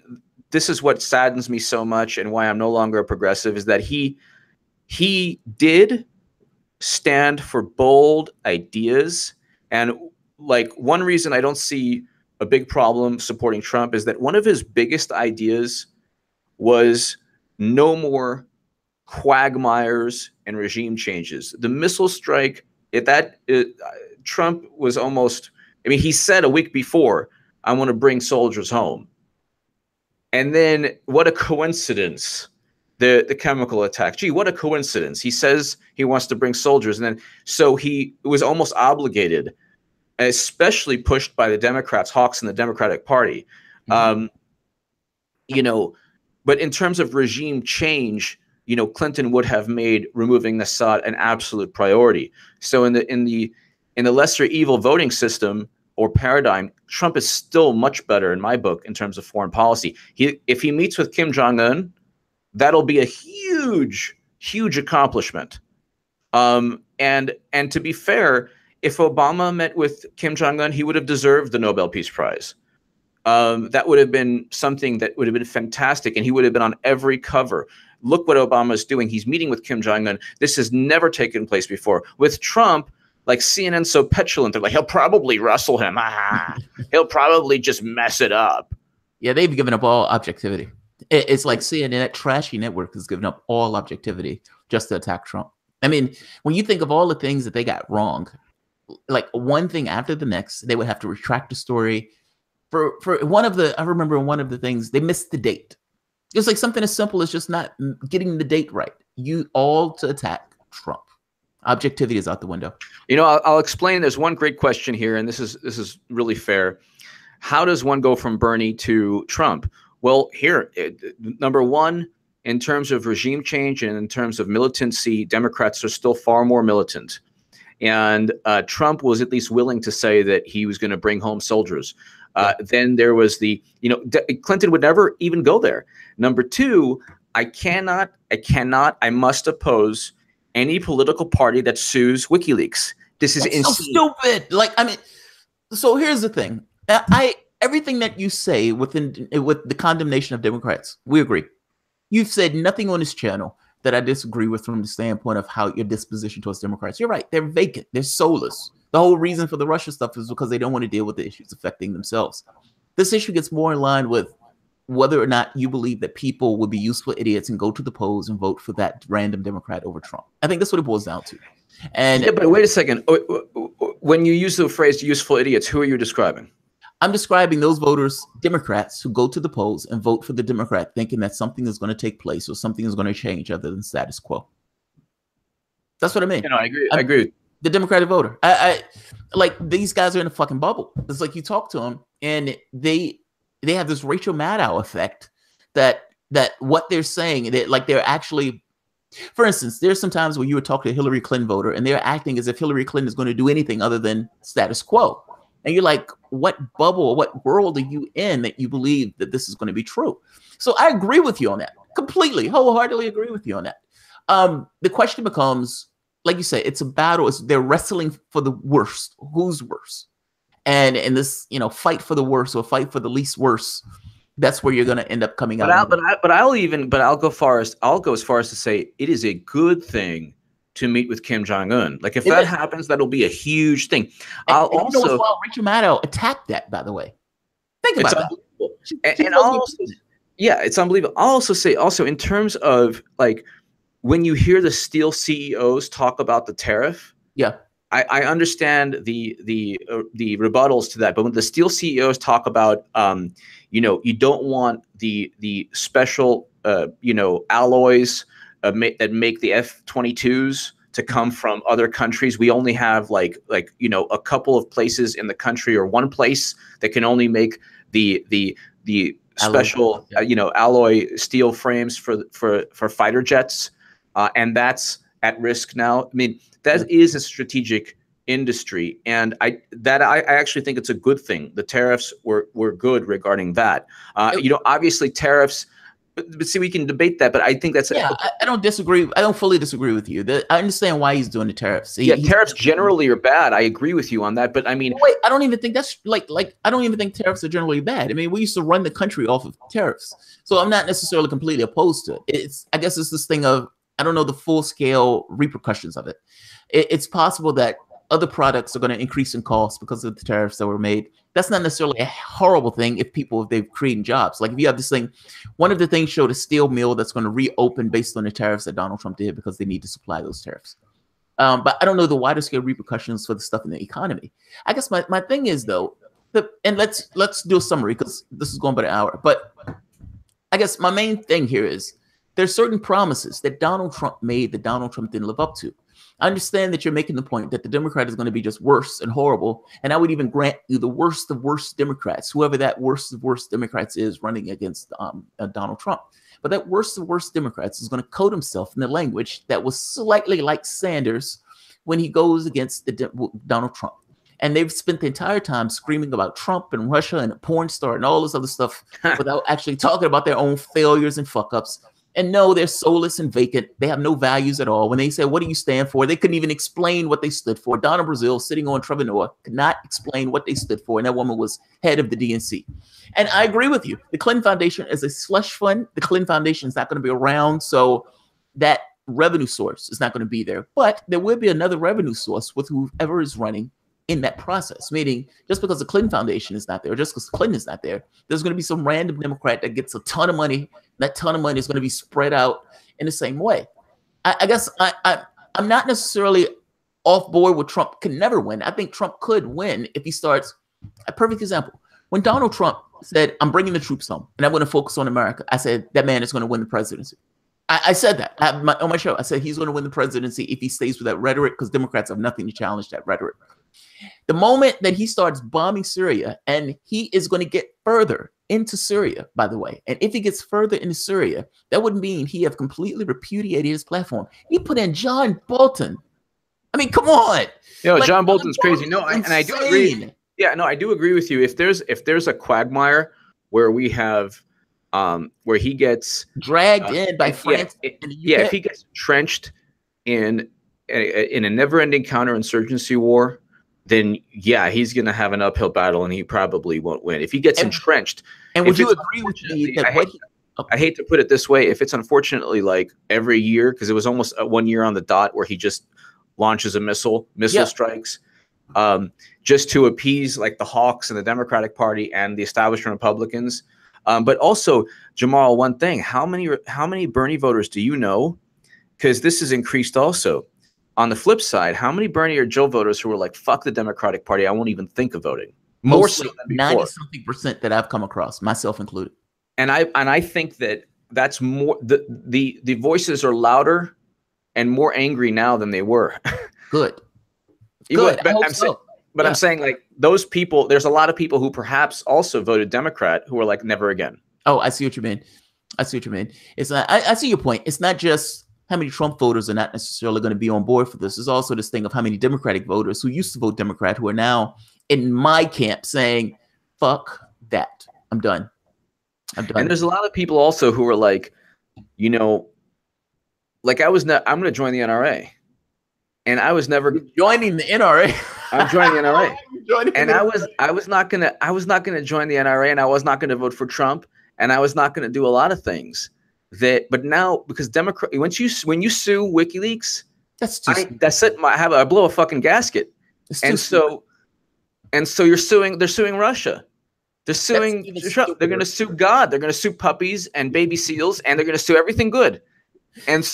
this is what saddens me so much and why I'm no longer a progressive, is that he did stand for bold ideas. And like, one reason I don't see a big problem supporting Trump is that one of his biggest ideas was no more quagmires and regime changes. The missile strike, Trump was almost, I mean, he said a week before, I want to bring soldiers home. And then what a coincidence, the chemical attack. Gee, what a coincidence. He says he wants to bring soldiers. And then so he was almost obligated, especially pushed by the Democrats, hawks in the Democratic Party. Mm-hmm. You know, but in terms of regime change, you know, Clinton would have made removing Assad an absolute priority. So in the lesser evil voting system or paradigm, Trump is still much better in my book in terms of foreign policy. If he meets with Kim Jong-un, that'll be a huge, huge accomplishment. And to be fair, if Obama met with Kim Jong-un, he would have deserved the Nobel Peace Prize. That would have been something that would have been fantastic, and he would have been on every cover. Look what Obama is doing. He's meeting with Kim Jong-un. This has never taken place before. With Trump, like, CNN's so petulant. They're like, he'll probably rustle him. He'll probably just mess it up. Yeah, they've given up all objectivity. It's like CNN, that trashy network, has given up all objectivity just to attack Trump. I mean, when you think of all the things that they got wrong, like one thing after the next, they would have to retract the story. For one of the, I remember one of the things, they missed the date. It's like something as simple as just not getting the date right. You all to attack Trump. Objectivity is out the window. You know, I'll explain. There's one great question here, and this is really fair. How does one go from Bernie to Trump? Well, here, number one, in terms of regime change and in terms of militancy, Democrats are still far more militant. And Trump was at least willing to say that he was going to bring home soldiers. Then there was Clinton would never even go there. Number two, I must oppose any political party that sues WikiLeaks. This is insane. So stupid. Like, I mean, so here's the thing. Everything that you say with the condemnation of Democrats, we agree. You've said nothing on this channel that I disagree with from the standpoint of how your disposition towards Democrats. You're right. They're vacant. They're soulless. The whole reason for the Russia stuff is because they don't want to deal with the issues affecting themselves. This issue gets more in line with whether or not you believe that people would be useful idiots and go to the polls and vote for that random Democrat over Trump. I think that's what it boils down to. And yeah, but wait a second. When you use the phrase useful idiots, who are you describing? I'm describing those voters, Democrats, who go to the polls and vote for the Democrat thinking that something is going to take place or something is going to change other than status quo. That's what I mean. You know, I agree. I agree. The Democratic voter. I like, these guys are in a fucking bubble. It's like you talk to them and they have this Rachel Maddow effect that what they're saying, that like they're actually, for instance, there's some times where you would talk to a Hillary Clinton voter and they're acting as if Hillary Clinton is going to do anything other than status quo. And you're like, what bubble or what world are you in that you believe that this is going to be true? So I agree with you on that. Completely, wholeheartedly agree with you on that. The question becomes, like you say, it's a battle. They're wrestling for the worst. Who's worse? And in this, fight for the worst or fight for the least worst, that's where you're going to end up coming out. I'll go as far as to say it is a good thing to meet with Kim Jong-un. Like, if that happens, that'll be a huge thing. Rachel Maddow attacked that, by the way. Think about that. It's unbelievable. I'll also say, in terms of like, when you hear the steel CEOs talk about the tariff, I understand the rebuttals to that. But when the steel CEOs talk about, you don't want the special alloys that make the F-22s to come from other countries. We only have like a couple of places in the country, or one place that can only make the special alloy steel frames for fighter jets, and that's at risk now. I mean, that is a strategic industry, and I actually think it's a good thing. The tariffs were good regarding that. Obviously tariffs. But see, we can debate that, but I think that's I don't disagree. I don't fully disagree with you. I understand why he's doing the tariffs. Tariffs generally are bad. I agree with you on that, but I mean, wait, I don't even think that's like I don't even think tariffs are generally bad. I mean, we used to run the country off of tariffs, so I'm not necessarily completely opposed to it. I guess it's this thing of I don't know the full scale repercussions of it. It's possible that other products are going to increase in cost because of the tariffs that were made. That's not necessarily a horrible thing if they've created jobs. Like if you have this thing, one of the things showed a steel mill that's going to reopen based on the tariffs that Donald Trump did because they need to supply those tariffs. But I don't know the wider scale repercussions for the stuff in the economy. I guess my thing is though, and let's do a summary because this is going about an hour. But I guess my main thing here is there's certain promises that Donald Trump made that Donald Trump didn't live up to. I understand that you're making the point that the Democrat is going to be just worse and horrible. And I would even grant you the worst of worst Democrats, whoever that worst of worst Democrats is running against Donald Trump. But that worst of worst Democrats is going to code himself in the language that was slightly like Sanders when he goes against Donald Trump. And they've spent the entire time screaming about Trump and Russia and a porn star and all this other stuff without actually talking about their own failures and fuck ups. And no, they're soulless and vacant. They have no values at all. When they say, what do you stand for? They couldn't even explain what they stood for. Donna Brazile, sitting on Trevor Noah, could not explain what they stood for. And that woman was head of the DNC. And I agree with you. The Clinton Foundation is a slush fund. The Clinton Foundation is not going to be around. So that revenue source is not going to be there. But there will be another revenue source with whoever is running in that process, meaning just because the Clinton Foundation is not there, just because Clinton is not there, there's going to be some random Democrat that gets a ton of money. That ton of money is going to be spread out in the same way. I guess I'm not necessarily off board with Trump can never win. I think Trump could win if he starts. A perfect example. When Donald Trump said, I'm bringing the troops home and I'm going to focus on America, I said, that man is going to win the presidency. I said that on my show. I said he's going to win the presidency if he stays with that rhetoric because Democrats have nothing to challenge that rhetoric. The moment that he starts bombing Syria, and he is going to get further into Syria, by the way, and if he gets further into Syria, that would mean he have completely repudiated his platform. He put in John Bolton. I mean, come on. John Bolton's crazy. No, and I do agree. Yeah, no, I do agree with you. If there's a quagmire where we have where he gets dragged in by France, if he gets entrenched in a never-ending counterinsurgency war, then he's going to have an uphill battle and he probably won't win. If he gets entrenched. And would you agree with me that I hate to put it this way, if it's unfortunately like every year, because it was almost 1 year on the dot where he just launches a missile strikes, just to appease like the hawks and the Democratic Party and the establishment Republicans. But also, Jamarl, one thing, how many Bernie voters do you know? Because this has increased also. On the flip side, how many Bernie or Joe voters who were like, fuck the Democratic Party, I won't even think of voting? More so than before. 90-something% that I've come across, myself included. And I think that's more, the voices are louder and more angry now than they were. Good. I'm saying like those people, there's a lot of people who perhaps also voted Democrat who are like, never again. Oh, I see what you mean. It's not, I see your point. It's not just how many Trump voters are not necessarily going to be on board for this. There's also this thing of how many Democratic voters who used to vote Democrat who are now in my camp saying, fuck that. I'm done. And there's a lot of people also who are like, like I'm going to join the NRA. And I was never joining the NRA. I'm joining the NRA. And I was not going to join the NRA, and I was not going to vote for Trump, and I was not going to do a lot of things. But now, because when you sue WikiLeaks, that's it. I blow a fucking gasket. And so they're suing Russia. They're suing Trump. They're going to sue God. They're going to sue puppies and baby seals, and they're going to sue everything good. And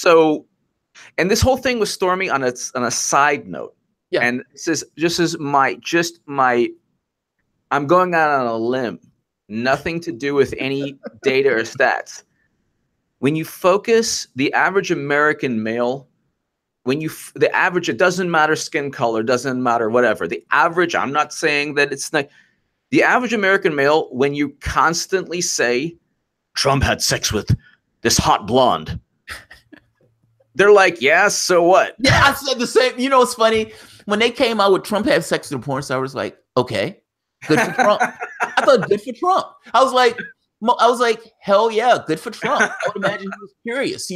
this whole thing was stormy on a side note. Yeah. And this is my I'm going out on a limb. Nothing to do with any data or stats. when you focus the average American male, the average, it doesn't matter skin color, doesn't matter whatever. The average, I'm not saying that it's not, the average American male, when you constantly say Trump had sex with this hot blonde, they're like, yeah, so what? Yeah, I said the same. You know, it's funny. When they came out with Trump had sex with a porn star, I was like, okay, good for Trump. I thought good for Trump. I was like, hell yeah, good for Trump. I would imagine he was curious.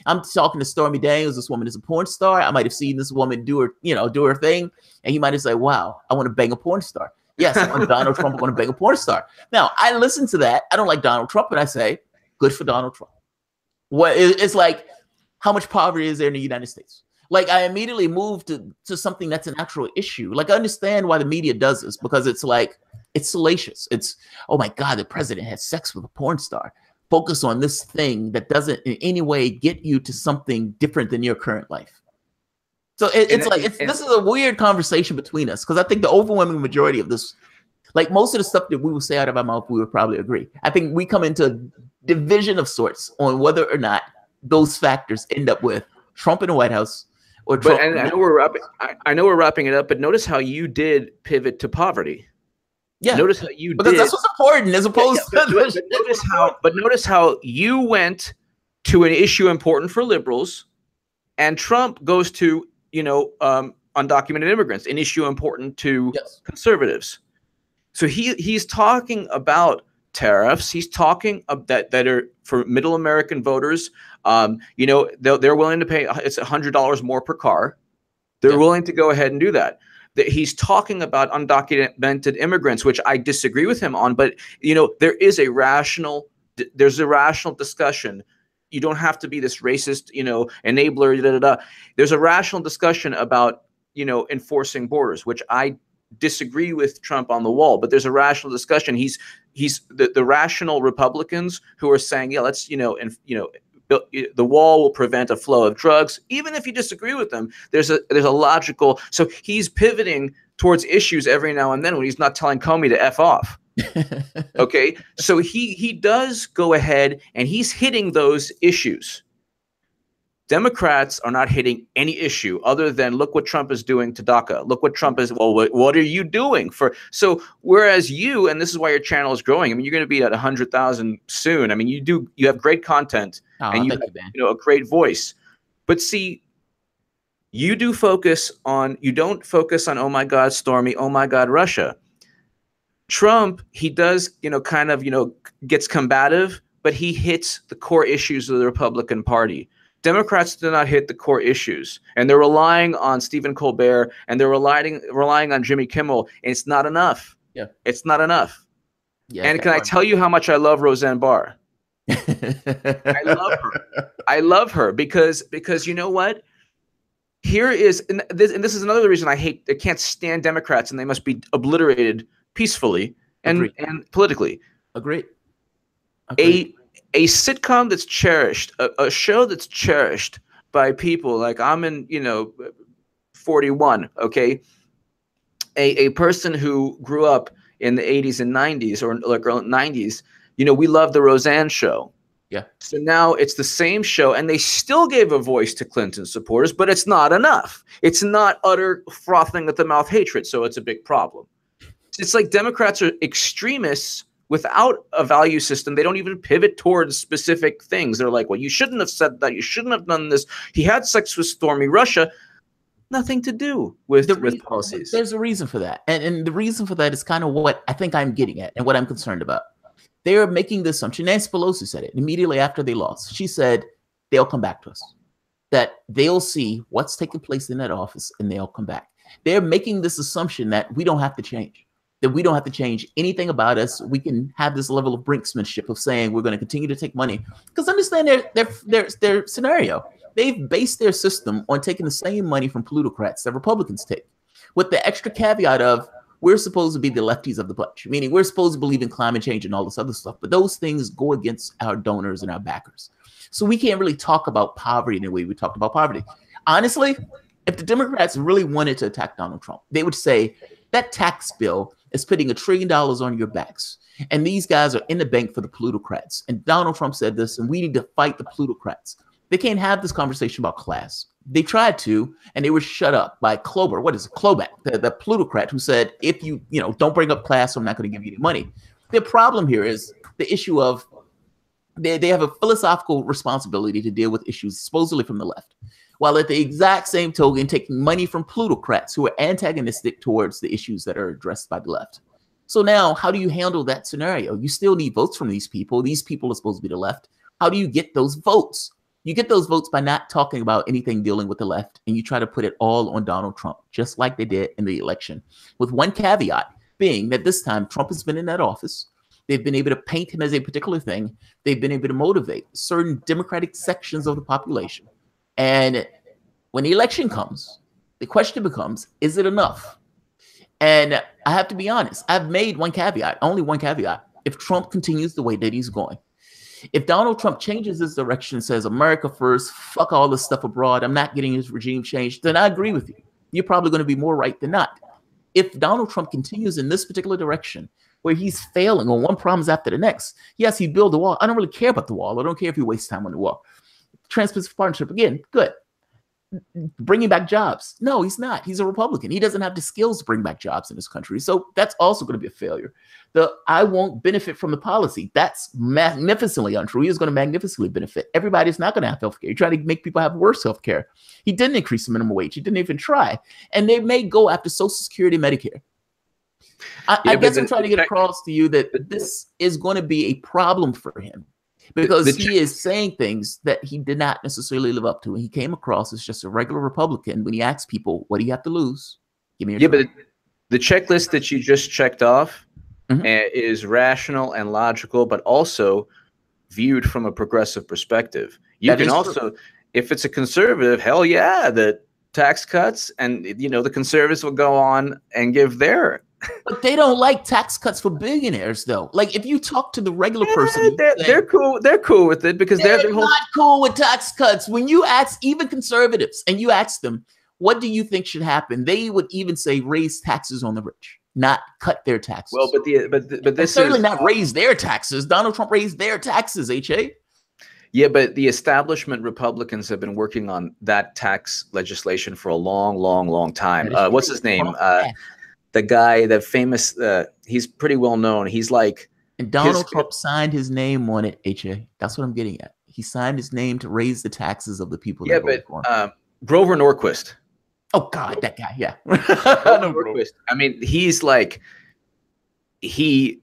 I'm talking to Stormy Daniels. This woman is a porn star. I might have seen this woman do her thing, and he might have said, wow, I want to bang a porn star. Yes, I want Donald Trump. I want to bang a porn star. Now, I listen to that. I don't like Donald Trump, but I say, good for Donald Trump. It's like, how much poverty is there in the United States? Like, I immediately moved to something that's an actual issue. Like, I understand why the media does this, because it's like, it's salacious. It's, oh my God, the president had sex with a porn star. Focus on this thing that doesn't in any way get you to something different than your current life. So this is a weird conversation between us, because I think the overwhelming majority of this, like most of the stuff that we will say out of our mouth, we would probably agree. I think we come into a division of sorts on whether or not those factors end up with Trump in the White House or Trump. But I know we're wrapping it up, but notice how you did pivot to poverty. Yeah, notice how you because did. That's what's important, as opposed to. But notice how you went to an issue important for liberals, and Trump goes to undocumented immigrants, an issue important to conservatives. So he's talking about tariffs. He's talking that are for middle American voters. They're willing to pay. It's $100 more per car. They're willing to go ahead and do that. He's talking about undocumented immigrants, which I disagree with him on. But there's a rational discussion. You don't have to be this racist, enabler. There's a rational discussion about enforcing borders, which I disagree with Trump on the wall. But there's a rational discussion. He's the rational Republicans who are saying, yeah, let's the wall will prevent a flow of drugs. Even if you disagree with them, there's a logical. So he's pivoting towards issues every now and then when he's not telling Comey to F off. Okay, so he does go ahead and he's hitting those issues. Democrats are not hitting any issue other than look what Trump is doing to DACA. Look what Trump is. Well, what are you doing for? So whereas you, and this is why your channel is growing. I mean, you're going to be at 100,000 soon. I mean, you have great content and you have a great voice. But see, you don't focus on, oh my God, Stormy, oh my God, Russia. Trump, he does, gets combative, but he hits the core issues of the Republican Party. Democrats do not hit the core issues, and they're relying on Stephen Colbert, and they're relying on Jimmy Kimmel, and it's not enough. Yeah, it's not enough. Yeah, and can I tell you how much I love Roseanne Barr? I love her. I love her because you know what? Here is, and this is another reason I can't stand Democrats, and they must be obliterated peacefully and politically. Agreed. A sitcom that's cherished, a show that's cherished by people like I'm in, 41, okay? A person who grew up in the 80s and 90s or like early 90s, we love the Roseanne show. Yeah. So now it's the same show, and they still gave a voice to Clinton supporters, but it's not enough. It's not utter frothing at the mouth hatred, so it's a big problem. It's like Democrats are extremists without a value system. They don't even pivot towards specific things. They're like, well, you shouldn't have said that. You shouldn't have done this. He had sex with Stormy. Russia, nothing to do with policies. There's a reason for that. And the reason for that is kind of what I think I'm getting at and what I'm concerned about. They're making the assumption. Nancy Pelosi said it immediately after they lost. She said, they'll come back to us, that they'll see what's taking place in that office and they'll come back. They're making this assumption that we don't have to change. That we don't have to change anything about us. We can have this level of brinksmanship of saying we're going to continue to take money. Because understand their scenario. They've based their system on taking the same money from plutocrats that Republicans take, with the extra caveat of we're supposed to be the lefties of the bunch, meaning we're supposed to believe in climate change and all this other stuff. But those things go against our donors and our backers. So we can't really talk about poverty in the way we talked about poverty. Honestly, if the Democrats really wanted to attack Donald Trump, they would say, That tax bill is putting $1 trillion on your backs. And these guys are in the bank for the plutocrats. And Donald Trump said this, and we need to fight the plutocrats. They can't have this conversation about class. They tried to, and they were shut up by Klobuchar. What is it? Klobuchar, the plutocrat who said, if you don't bring up class, I'm not going to give you any money. The problem here is the issue of they have a philosophical responsibility to deal with issues supposedly from the left, while at the exact same token taking money from plutocrats who are antagonistic towards the issues that are addressed by the left. So now, how do you handle that scenario? You still need votes from these people. These people are supposed to be the left. How do you get those votes? You get those votes by not talking about anything dealing with the left, and you try to put it all on Donald Trump, just like they did in the election, with one caveat being that this time Trump has been in that office. They've been able to paint him as a particular thing. They've been able to motivate certain Democratic sections of the population. And when the election comes, the question becomes, is it enough? And I have to be honest, I've made one caveat, only one caveat. If Trump continues the way that he's going, if Donald Trump changes his direction and says, America first, fuck all this stuff abroad, I'm not getting his regime changed, then I agree with you. You're probably going to be more right than not. If Donald Trump continues in this particular direction, where he's failing on one promise after the next, yes, he built a wall. I don't really care about the wall. I don't care if he wastes time on the wall. Trans-Pacific Partnership, again, good. Bringing back jobs. No, he's not. He's a Republican. He doesn't have the skills to bring back jobs in this country. So that's also going to be a failure. I won't benefit from the policy. That's magnificently untrue. He is going to magnificently benefit. Everybody's not going to have health care. You're trying to make people have worse health care. He didn't increase the minimum wage. He didn't even try. And they may go after Social Security, Medicare. I guess I'm trying to get across to you that this is going to be a problem for him. Because he is saying things that he did not necessarily live up to. And he came across as just a regular Republican when he asked people, what do you have to lose? Give me your but the checklist that you just checked off is rational and logical, but also viewed from a progressive perspective. You can also, if it's a conservative, hell yeah, the tax cuts, and the conservatives will go on and give their. But they don't like tax cuts for billionaires, though. Like, if you talk to the regular person, they're cool. They're cool with it because they're not cool with tax cuts. When you ask even conservatives and you ask them, what do you think should happen? They would even say raise taxes on the rich, not cut their taxes. Well, but this certainly not raise their taxes. Donald Trump raised their taxes, HA. Yeah, but the establishment Republicans have been working on that tax legislation for a long, long, long time. What's his name? The guy, the famous, he's pretty well known. He's like, and Donald Trump signed his name on it, HA. That's what I'm getting at. He signed his name to raise the taxes of the people. Yeah, but Grover Norquist. Oh God, that guy. Yeah. Norquist. I mean, he's like, he's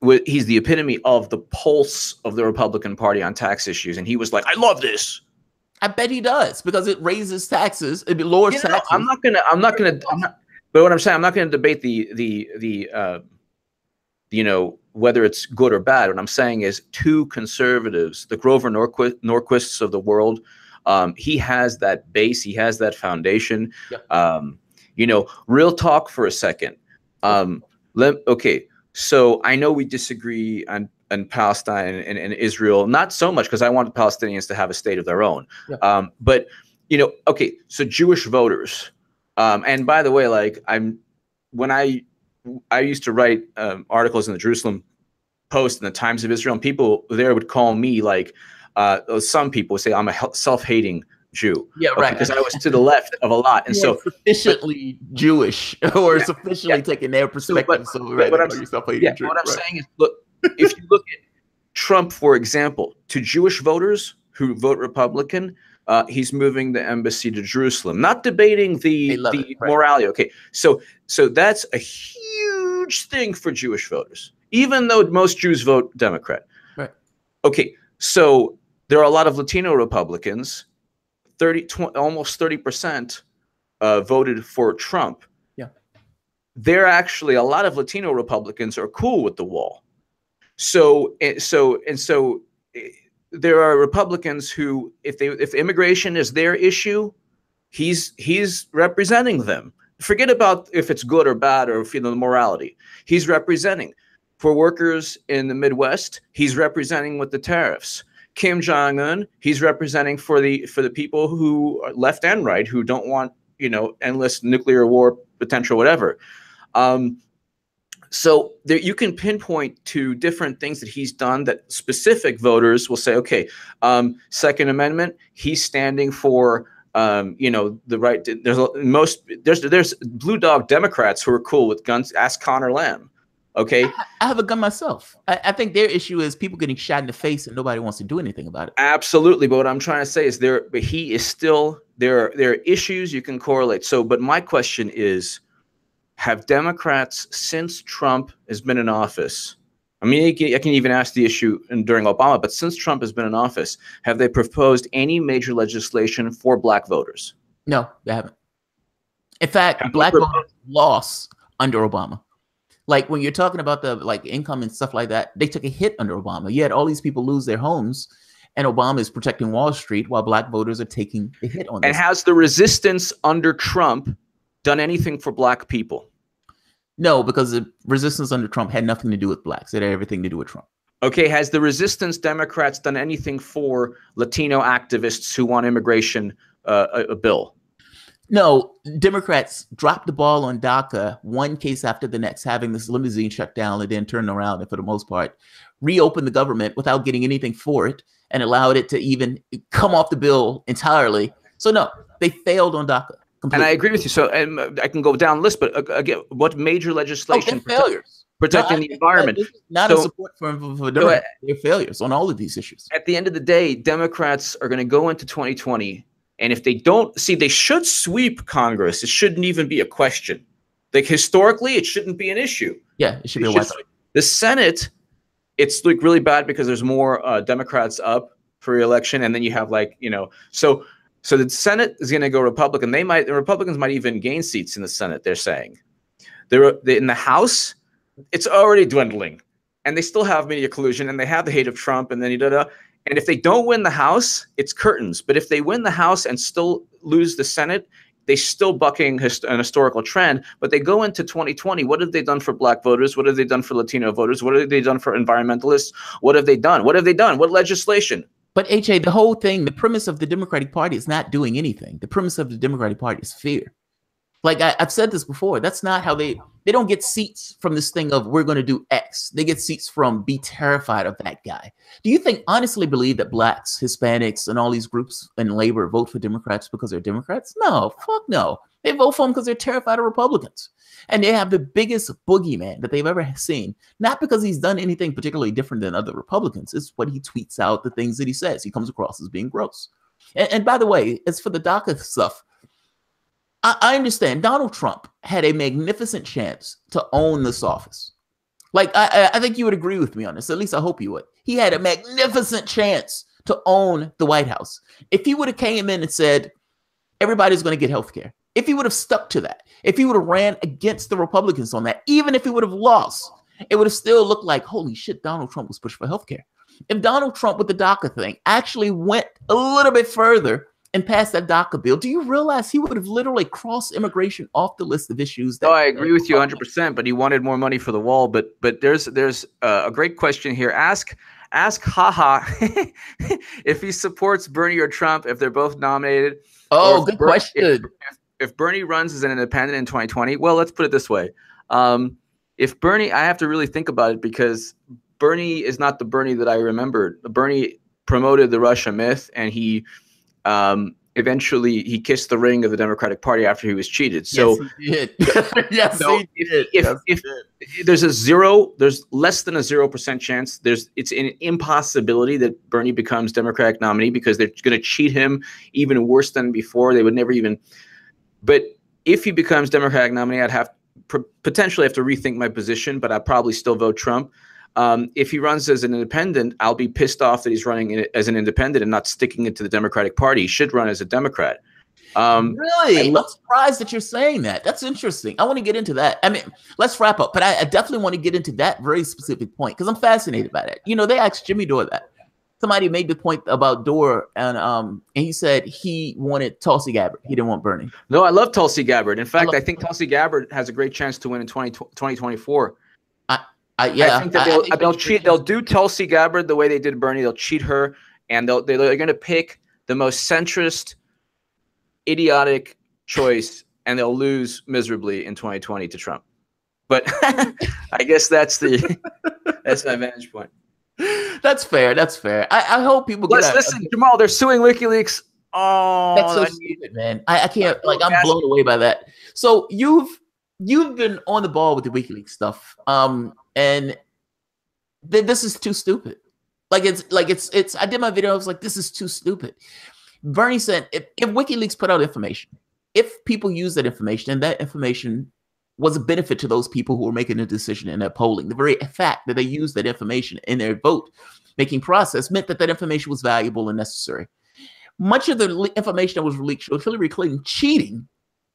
the epitome of the pulse of the Republican Party on tax issues, and he was like, I love this. I bet he does, because it raises taxes. It lowers taxes. I'm not gonna. But what I'm saying, I'm not going to debate whether it's good or bad. What I'm saying is, two conservatives, the Grover Norquists of the world, he has that base, he has that foundation. Yep. Real talk for a second. Okay, so I know we disagree on Palestine and Israel, not so much because I want the Palestinians to have a state of their own. Yep. But okay, so Jewish voters. And by the way, like when I used to write articles in the Jerusalem Post and the Times of Israel, and people there would call me like, some people would say I'm a self-hating Jew. Yeah, right. Because I was to the left of a lot, and so sufficiently Jewish or sufficiently taking their perspective. What I'm saying is, look, if you look at Trump, for example, to Jewish voters who vote Republican. He's moving the embassy to Jerusalem. Not debating the morality. Okay, so that's a huge thing for Jewish voters, even though most Jews vote Democrat. Right. Okay, so there are a lot of Latino Republicans. Almost 30% voted for Trump. Yeah. They're actually, a lot of Latino Republicans are cool with the wall. So there are Republicans who, if immigration is their issue, he's representing them. Forget about if it's good or bad or the morality. He's representing. For workers in the Midwest, he's representing with the tariffs. Kim Jong-un, he's representing for the people who are left and right who don't want endless nuclear war potential, whatever. So there, you can pinpoint to different things that he's done that specific voters will say, okay, Second Amendment, he's standing for, the right. There's blue dog Democrats who are cool with guns. Ask Connor Lamb. Okay, I have a gun myself. I think their issue is people getting shot in the face and nobody wants to do anything about it. Absolutely, but what I'm trying to say is there are issues you can correlate. So, but my question is, have Democrats, since Trump has been in office, I mean, I can even ask the issue during Obama, but since Trump has been in office, have they proposed any major legislation for black voters? No, they haven't. In fact, black voters lost under Obama. Like when you're talking about the income and stuff like that, they took a hit under Obama. You had all these people lose their homes, and Obama is protecting Wall Street while black voters are taking the hit on this. And has the resistance under Trump done anything for black people? No, because the resistance under Trump had nothing to do with blacks. It had everything to do with Trump. Okay, has the resistance Democrats done anything for Latino activists who want immigration a bill? No, Democrats dropped the ball on DACA one case after the next, having this limousine shut down and then turn around and, for the most part, reopen the government without getting anything for it and allowed it to even come off the bill entirely. So, no, they failed on DACA. Completely. And I agree with you. So, and I can go down the list, but again, what major legislation failures protecting the environment? Not a support for Democrats. They're failures on all of these issues. At the end of the day, Democrats are going to go into 2020, and if they don't see, they should sweep Congress. It shouldn't even be a question. Like historically, it shouldn't be an issue. Yeah, it should be a wipeout. The Senate, it's like really bad because there's more Democrats up for re-election, and then you have So the Senate is going to go Republican. The Republicans might even gain seats in the Senate, they're saying. In the House, it's already dwindling. And they still have media collusion, and they have the hate of Trump, and then And if they don't win the House, it's curtains. But if they win the House and still lose the Senate, they're still bucking an historical trend. But they go into 2020. What have they done for black voters? What have they done for Latino voters? What have they done for environmentalists? What have they done? What have they done? What legislation? But HA, the whole thing, the premise of the Democratic Party is not doing anything. The premise of the Democratic Party is fear. Like I've said this before, that's not how they don't get seats from this thing of we're going to do X. They get seats from be terrified of that guy. Do you honestly believe that blacks, Hispanics, and all these groups in labor vote for Democrats because they're Democrats? No, fuck no. They vote for them because they're terrified of Republicans. And they have the biggest boogeyman that they've ever seen. Not because he's done anything particularly different than other Republicans. It's what he tweets out, the things that he says. He comes across as being gross. And by the way, as for the DACA stuff, I understand Donald Trump had a magnificent chance to own this office. Like, I think you would agree with me on this. At least I hope you would. He had a magnificent chance to own the White House. If he would have came in and said, everybody's going to get health care. If he would have stuck to that, if he would have ran against the Republicans on that, even if he would have lost, it would have still looked like, holy shit, Donald Trump was pushing for healthcare. If Donald Trump with the DACA thing actually went a little bit further and passed that DACA bill, do you realize he would have literally crossed immigration off the list of issues? I agree with you 100%, but he wanted more money for the wall. But there's a great question here. Ask Haha if he supports Bernie or Trump if they're both nominated. Oh, good question. If Bernie runs as an independent in 2020, well, let's put it this way. If Bernie, I have to really think about it because Bernie is not the Bernie that I remembered. Bernie promoted the Russia myth, and he eventually he kissed the ring of the Democratic Party after he was cheated. So yes, he did. Yes, so he did. If there's less than a 0% chance. It's an impossibility that Bernie becomes Democratic nominee because they're going to cheat him even worse than before. They would never even. But if he becomes Democratic nominee, I'd potentially have to rethink my position, but I'd probably still vote Trump. If he runs as an independent, I'll be pissed off that he's running as an independent and not sticking it to the Democratic Party. He should run as a Democrat. Really? I'm surprised that you're saying that. That's interesting. I want to get into that. I mean, let's wrap up, but I definitely want to get into that very specific point because I'm fascinated by that. You know, they asked Jimmy Dore that. Somebody made the point about Dore, and he said he wanted Tulsi Gabbard. He didn't want Bernie. No, I love Tulsi Gabbard. In fact, I think Tulsi Gabbard has a great chance to win in 2024. I think that they'll do Tulsi Gabbard the way they did Bernie. They'll cheat her, and they're going to pick the most centrist, idiotic choice, and they'll lose miserably in 2020 to Trump. But I guess that's my vantage point. That's fair. That's fair. I hope people get listen, Jamarl, they're suing WikiLeaks. Oh, that's so stupid, man. I can't, like, I'm blown away by that. So you've been on the ball with the WikiLeaks stuff. And this is too stupid. It's I did my video, I was like, this is too stupid. Bernie said if WikiLeaks put out information, if people use that information, and that information was a benefit to those people who were making a decision in that polling, the very fact that they used that information in their vote making process meant that that information was valuable and necessary. Much of the information that was leaked showed Hillary Clinton cheating.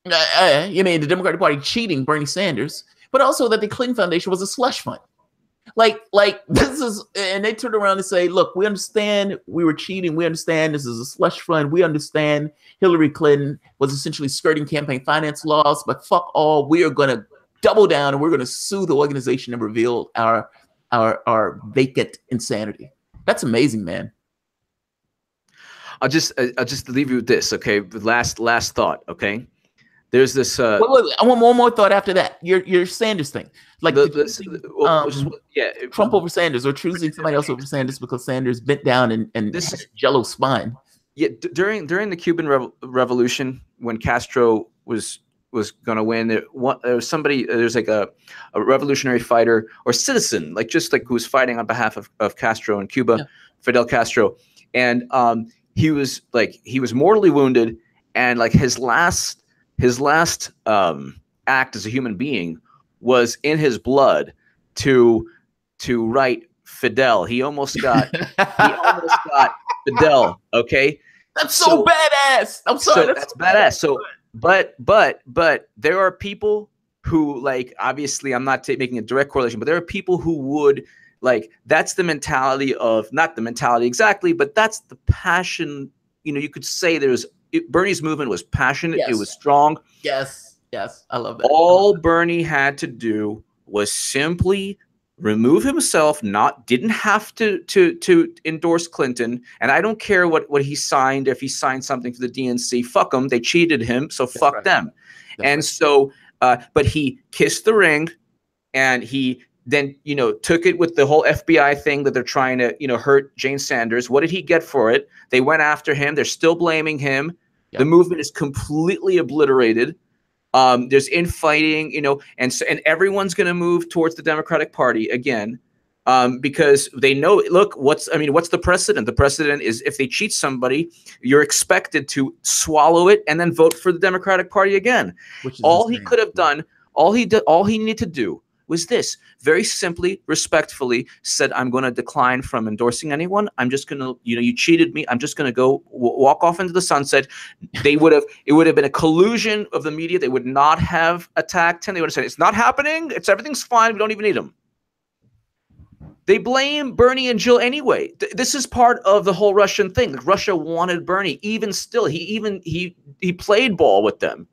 The Democratic Party cheating Bernie Sanders, but also that the Clinton Foundation was a slush fund. Like this is, and they turn around and say, look, we understand we were cheating. We understand this is a slush fund. We understand Hillary Clinton was essentially skirting campaign finance laws, but fuck all. We are going to double down and we're going to sue the organization and reveal our vacant insanity. That's amazing, man. I'll just leave you with this, okay? Last thought, okay? There's this. Wait, I want one more thought after that. Your Sanders thing, like Trump over Sanders, or choosing somebody else over Sanders because Sanders bent down and this had jello spine. Yeah, during the Cuban Revolution, when Castro was going to win, there was somebody. There's like a revolutionary fighter or citizen, like who was fighting on behalf of Castro in Cuba, yeah. Fidel Castro, and he was mortally wounded, and like his last act as a human being was in his blood to write Fidel. He almost got Fidel. Okay, that's so badass. I'm sorry, that's badass. So, but there are people who, like, obviously, I'm not making a direct correlation, but there are people who would, like, that's the mentality of, not the mentality exactly, but that's the passion. You could say Bernie's movement was passionate. Yes. It was strong. Yes, I love that. All Bernie had to do was simply remove himself. Didn't have to endorse Clinton. And I don't care what he signed. If he signed something for the DNC, fuck them. They cheated him, so that's fuck right. them. That's and right. So, but he kissed the ring, and he then took it with the whole FBI thing that they're trying to hurt Jane Sanders. What did he get for it? They went after him. They're still blaming him. Yep. The movement is completely obliterated. There's infighting, and everyone's going to move towards the Democratic Party again, because they know. Look, what's the precedent? The precedent is if they cheat somebody, you're expected to swallow it and then vote for the Democratic Party again. All he could have done, all he needed to do was this: very simply, respectfully said, I'm going to decline from endorsing anyone. I'm just going to, you cheated me. I'm just going to go walk off into the sunset. It would have been a collusion of the media. They would not have attacked him. They would have said, it's not happening. Everything's fine. We don't even need him. They blame Bernie and Jill anyway. This is part of the whole Russian thing. Like, Russia wanted Bernie. Even still, he played ball with them.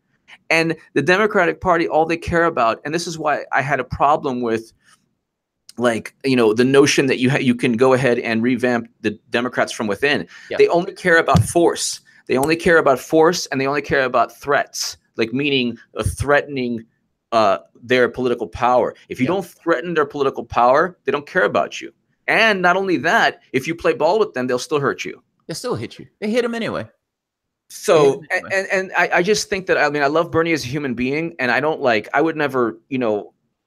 And the Democratic Party, all they care about, and this is why I had a problem with, like, the notion that you can go ahead and revamp the Democrats from within. Yeah. They only care about force. They only care about force, and they only care about threats, like meaning threatening their political power. If you don't threaten their political power, they don't care about you. And not only that, if you play ball with them, they'll still hurt you. They'll still hit you. They hit them anyway. So, and I just think that, I love Bernie as a human being, and I would never,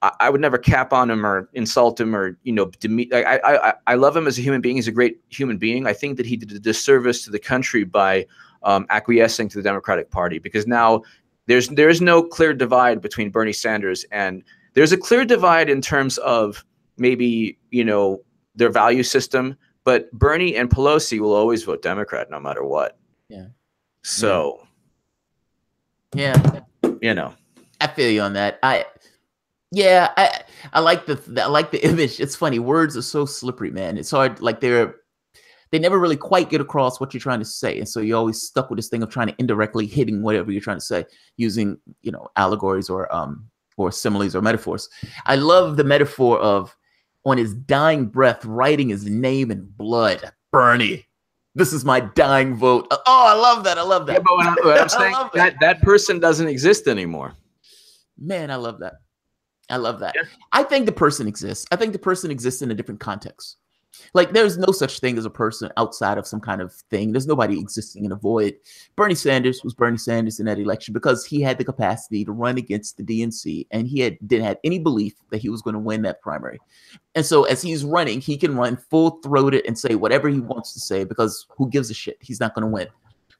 I would never cap on him or insult him or, I love him as a human being. He's a great human being. I think that he did a disservice to the country by acquiescing to the Democratic Party, because now there's no clear divide between Bernie Sanders, and there's a clear divide in terms of maybe, their value system, but Bernie and Pelosi will always vote Democrat no matter what. Yeah. So, yeah, I feel you on that. I like the image. It's funny. Words are so slippery, man. It's hard. Like, they never really quite get across what you're trying to say, and so you're always stuck with this thing of trying to indirectly hitting whatever you're trying to say using allegories or similes or metaphors. I love the metaphor of, on his dying breath, writing his name in blood, Bernie. This is my dying vote. Oh, I love that. Yeah, but what I'm saying, that person doesn't exist anymore. Man, I love that. I love that. Yeah. I think the person exists. I think the person exists in a different context. Like, there's no such thing as a person outside of some kind of thing. There's nobody existing in a void. Bernie Sanders was Bernie Sanders in that election because he had the capacity to run against the DNC, and he didn't have any belief that he was going to win that primary. And so as he's running, he can run full-throated and say whatever he wants to say because who gives a shit? He's not going to win.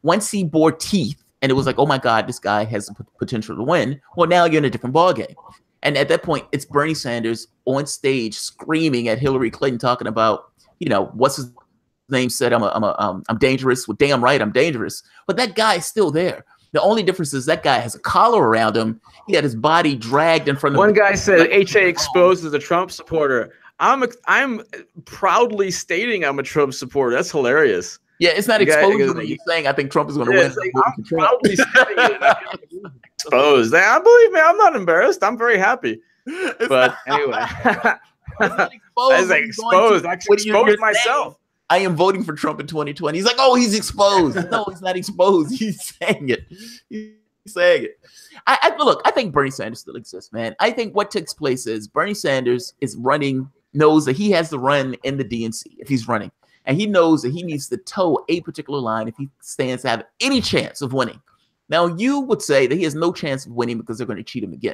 Once he bore teeth and it was like, oh my God, this guy has the potential to win, well, now you're in a different ballgame. And at that point, it's Bernie Sanders on stage screaming at Hillary Clinton, talking about, what's his name said, I'm dangerous. Well, damn right, I'm dangerous. But that guy is still there. The only difference is that guy has a collar around him. He had his body dragged in front of him. One guy said HA exposed as a Trump supporter. I'm proudly stating I'm a Trump supporter. That's hilarious. Yeah, it's not exposed. He's saying I think Trump is going to win. Like, I'm proudly stating it. Exposed. Believe me, I'm not embarrassed. I'm very happy. But anyway, I was exposed. I exposed myself. I am voting for Trump in 2020. He's like, oh, he's exposed. No, he's not exposed. He's saying it. He's saying it. Look, I think Bernie Sanders still exists, man. I think what takes place is Bernie Sanders is running, knows that he has to run in the DNC if he's running. And he knows that he needs to toe a particular line if he stands to have any chance of winning. Now, you would say that he has no chance of winning because they're going to cheat him again.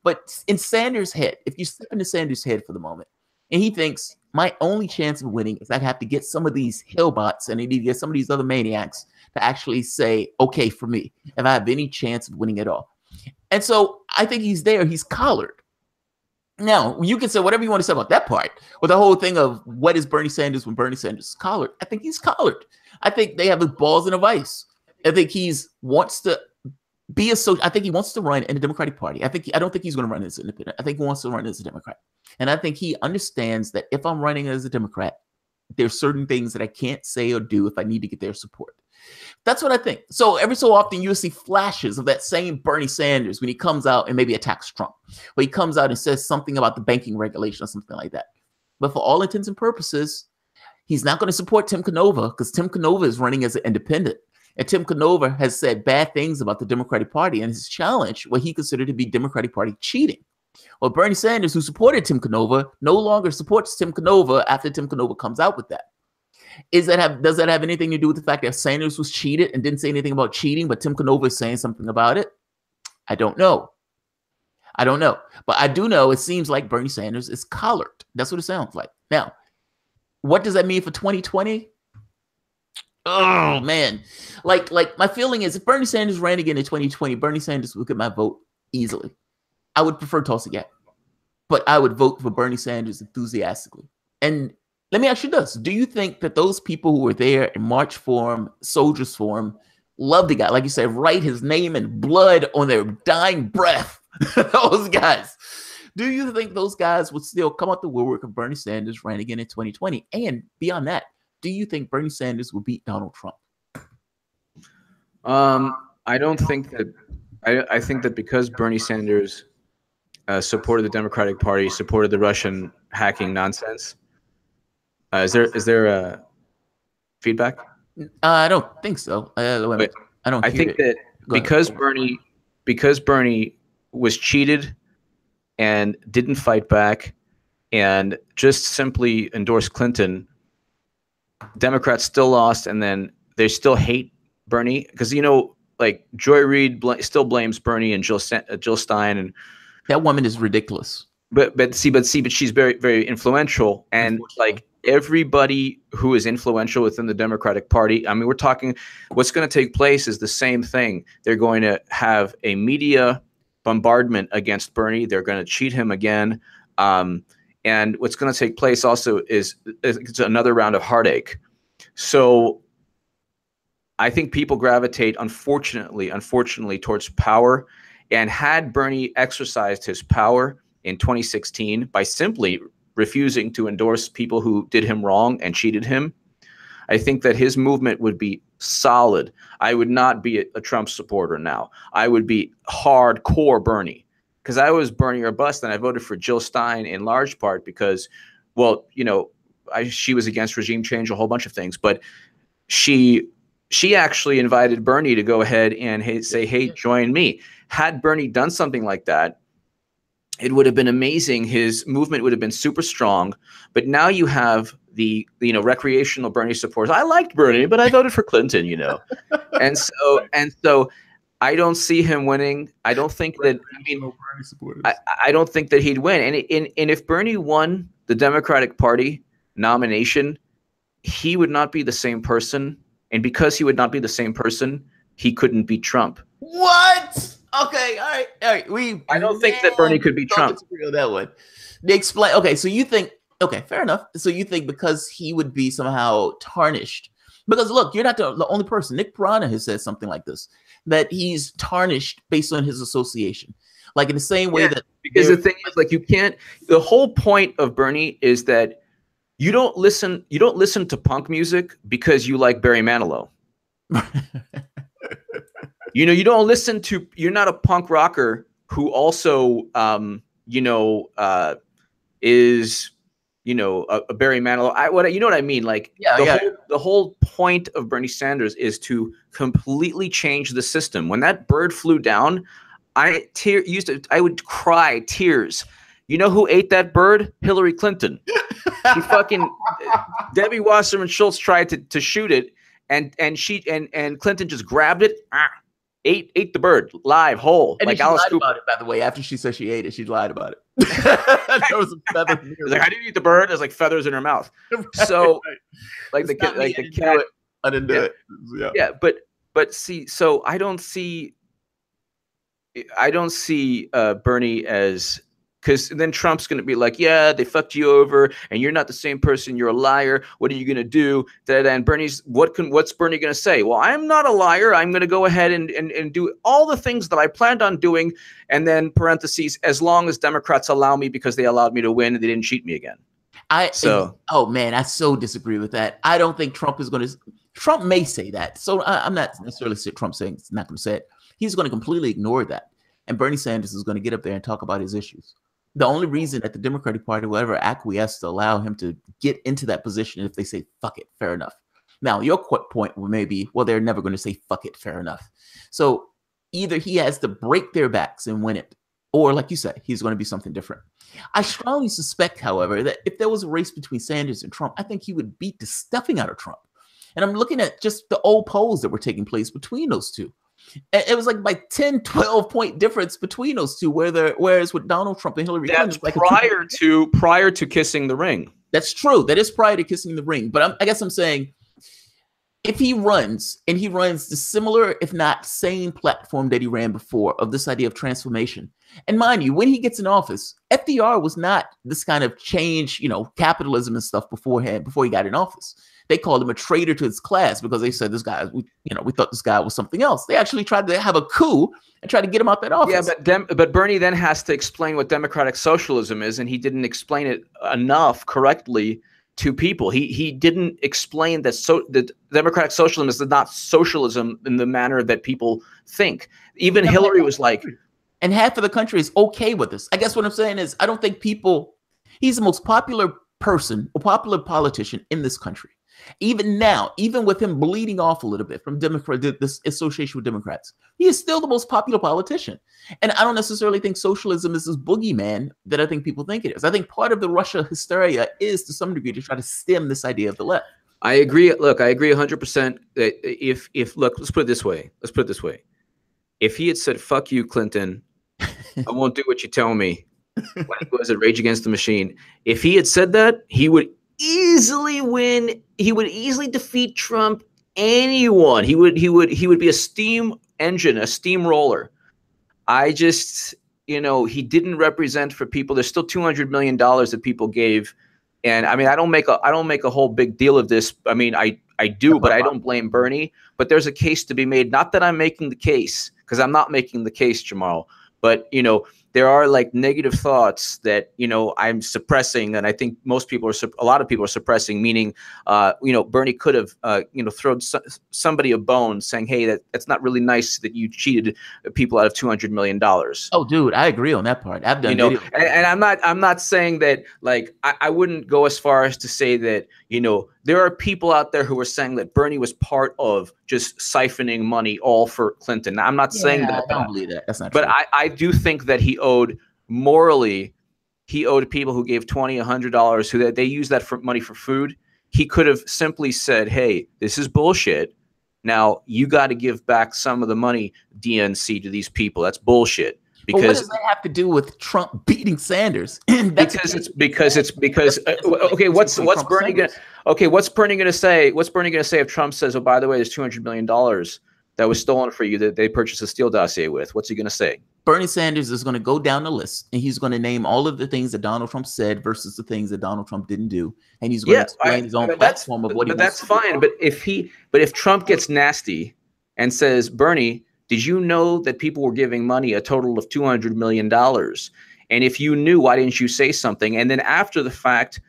But in Sanders' head, if you step into Sanders' head for the moment, and he thinks, my only chance of winning is I have to get some of these hillbots and I need to get some of these other maniacs to actually say, okay, for me, if I have any chance of winning at all. And so I think he's there. He's collared. Now, you can say whatever you want to say about that part, with the whole thing of what is Bernie Sanders when Bernie Sanders is collared. I think he's collared. I think they have his balls in a vice. I think wants to be I think he wants to run in the Democratic Party. I don't think he's going to run as an independent. I think he wants to run as a Democrat. And I think he understands that if I'm running as a Democrat, there's certain things that I can't say or do if I need to get their support. That's what I think. So every so often you'll see flashes of that same Bernie Sanders when he comes out and maybe attacks Trump, or he comes out and says something about the banking regulation or something like that. But for all intents and purposes, he's not going to support Tim Canova because Tim Canova is running as an independent. And Tim Canova has said bad things about the Democratic Party and his challenge what he considered to be Democratic Party cheating. Well, Bernie Sanders, who supported Tim Canova, no longer supports Tim Canova after Tim Canova comes out with that. Does that have anything to do with the fact that Sanders was cheated and didn't say anything about cheating, but Tim Canova is saying something about it? I don't know. But I do know it seems like Bernie Sanders is collared. That's what it sounds like. Now, what does that mean for 2020? Oh, man. Like my feeling is if Bernie Sanders ran again in 2020, Bernie Sanders would get my vote easily. I would prefer Tulsi Gabbard, but I would vote for Bernie Sanders enthusiastically. And let me ask you this. Do you think that those people who were there in march form, soldiers form, love the guy, like you said, write his name in blood on their dying breath? Those guys. Do you think those guys would still come out the woodwork if Bernie Sanders ran again in 2020? And beyond that, do you think Bernie Sanders will beat Donald Trump? I don't think that. I think that because Bernie Sanders supported the Democratic Party, supported the Russian hacking nonsense. Is there feedback? I don't think so. I don't. I think that because Bernie was cheated and didn't fight back and just simply endorsed Clinton, Democrats still lost, and then they still hate Bernie because like Joy Reid still blames Bernie and Jill Stein, and that woman is ridiculous. But she's very, very influential, and like everybody who is influential within the Democratic Party. I mean, we're talking. What's going to take place is the same thing. They're going to have a media bombardment against Bernie. They're going to cheat him again, and what's going to take place also is it's another round of heartache. So I think people gravitate, unfortunately, towards power. And had Bernie exercised his power in 2016 by simply refusing to endorse people who did him wrong and cheated him, I think that his movement would be solid. I would not be a Trump supporter now. I would be hardcore Bernie because I was Bernie or bust, and I voted for Jill Stein in large part because, well, she was against regime change, a whole bunch of things, but she actually invited Bernie to go ahead and say, hey, join me. Had Bernie done something like that, it would have been amazing. His movement would have been super strong. But now you have the recreational Bernie supporters. I liked Bernie, but I voted for Clinton. And so I don't see him winning. I don't think that. I don't think that he'd win. And if Bernie won the Democratic Party nomination, he would not be the same person. And because he would not be the same person, he couldn't beat Trump. What? Okay, all right. I don't think that Bernie could beat Trump. That one. They explain. Okay, so you think? Okay, fair enough. So you think because he would be somehow tarnished? Because look, you're not the only person. Nick Piranha has said something like this, that he's tarnished based on his association. Like in the same way that because the thing is, like, you can't. The whole point of Bernie is that you don't listen to punk music because you like Barry Manilow. You don't listen to. You're not a punk rocker who also is a Barry Manilow. You know what I mean? Like the whole point of Bernie Sanders is to completely change the system. When that bird flew down, I would cry tears. You know who ate that bird? Hillary Clinton. She fucking Debbie Wasserman Schultz tried to shoot it, and Clinton just grabbed it, ate the bird live whole. And like she Alice lied Cooper. about it, by the way. After she said she ate it, she lied about it. There was a feather. Like, how do you eat the bird? There's like feathers in her mouth. So, like the cat, I didn't do it. Yeah, but see, so I don't see Bernie as. Because then Trump's going to be like, yeah, they fucked you over, and you're not the same person. You're a liar. What are you going to do? And Bernie's what's Bernie going to say? Well, I'm not a liar. I'm going to go ahead and do all the things that I planned on doing, and then parentheses, as long as Democrats allow me, because they allowed me to win and they didn't cheat me again. Oh man, I so disagree with that. I don't think Trump is going to. Trump may say that, so I'm not necessarily Trump saying it's not going to say it. He's going to completely ignore that, and Bernie Sanders is going to get up there and talk about his issues. The only reason that the Democratic Party will ever acquiesce to allow him to get into that position if they say, fuck it, fair enough. Now, your point may be, well, they're never going to say, fuck it, fair enough. So either he has to break their backs and win it, or like you said, he's going to be something different. I strongly suspect, however, that if there was a race between Sanders and Trump, I think he would beat the stuffing out of Trump. And I'm looking at just the old polls that were taking place between those two. It was like by 10, 12 point difference between those two, whereas with Donald Trump and Hillary Clinton, like prior to kissing the ring. That's true. That is prior to kissing the ring. But I guess I'm saying, if he runs the similar, if not same platform that he ran before of this idea of transformation. And mind you, when he gets in office, FDR was not this kind of change, capitalism and stuff beforehand, before he got in office. They called him a traitor to his class because they said this guy, we thought this guy was something else. They actually tried to have a coup and try to get him out that office. Yeah, but Bernie then has to explain what democratic socialism is, and he didn't explain it enough correctly to people. He didn't explain that that democratic socialism is not socialism in the manner that people think. Even Hillary was like, and half of the country is okay with this. I guess what I'm saying is, I don't think he's the most popular person or popular politician in this country. Even now, even with him bleeding off a little bit from this association with Democrats, he is still the most popular politician. And I don't necessarily think socialism is this boogeyman that I think people think it is. I think part of the Russia hysteria is, to some degree, to try to stem this idea of the left. I agree. Look, I agree 100% that if let's put it this way. If he had said, "Fuck you, Clinton, I won't do what you tell me," when it was at Rage Against the Machine, if he had said that, he would easily win. He would easily defeat Trump. Anyone. He would be a steam engine, a steamroller. I just, he didn't represent for people. There's still $200 million that people gave. And I mean, I don't make a whole big deal of this. I mean, I do, but I don't blame Bernie. But there's a case to be made. Not that I'm making the case, because I'm not making the case, Jamarl. But, there are like negative thoughts that, I'm suppressing. And I think a lot of people are suppressing, meaning, Bernie could have, thrown somebody a bone saying, hey, that's not really nice that you cheated people out of $200 million. Oh, dude, I agree on that part. I've done and I'm not saying that, like, I wouldn't go as far as to say that, there are people out there who are saying that Bernie was part of just siphoning money all for Clinton. Now, I'm not saying that. I don't believe that. That's not true. But I do think that he owed morally he owed people who gave $20, $100, who they use that for money for food. He could have simply said, hey, this is bullshit. Now you got to give back some of the money, DNC, to these people. That's bullshit. Because, but what does that have to do with Trump beating Sanders? because okay, what's Bernie gonna say? What's Bernie gonna say if Trump says, oh, by the way, there's $200 million that was stolen for you that they purchased a Steele dossier with? What's he gonna say? Bernie Sanders is going to go down the list and he's going to name all of the things that Donald Trump said versus the things that Donald Trump didn't do, and he's going to explain his own platform of what he wants to do. But that's fine. But if Trump gets nasty and says, Bernie, did you know that people were giving money a total of $200 million? And if you knew, why didn't you say something? And then after the fact,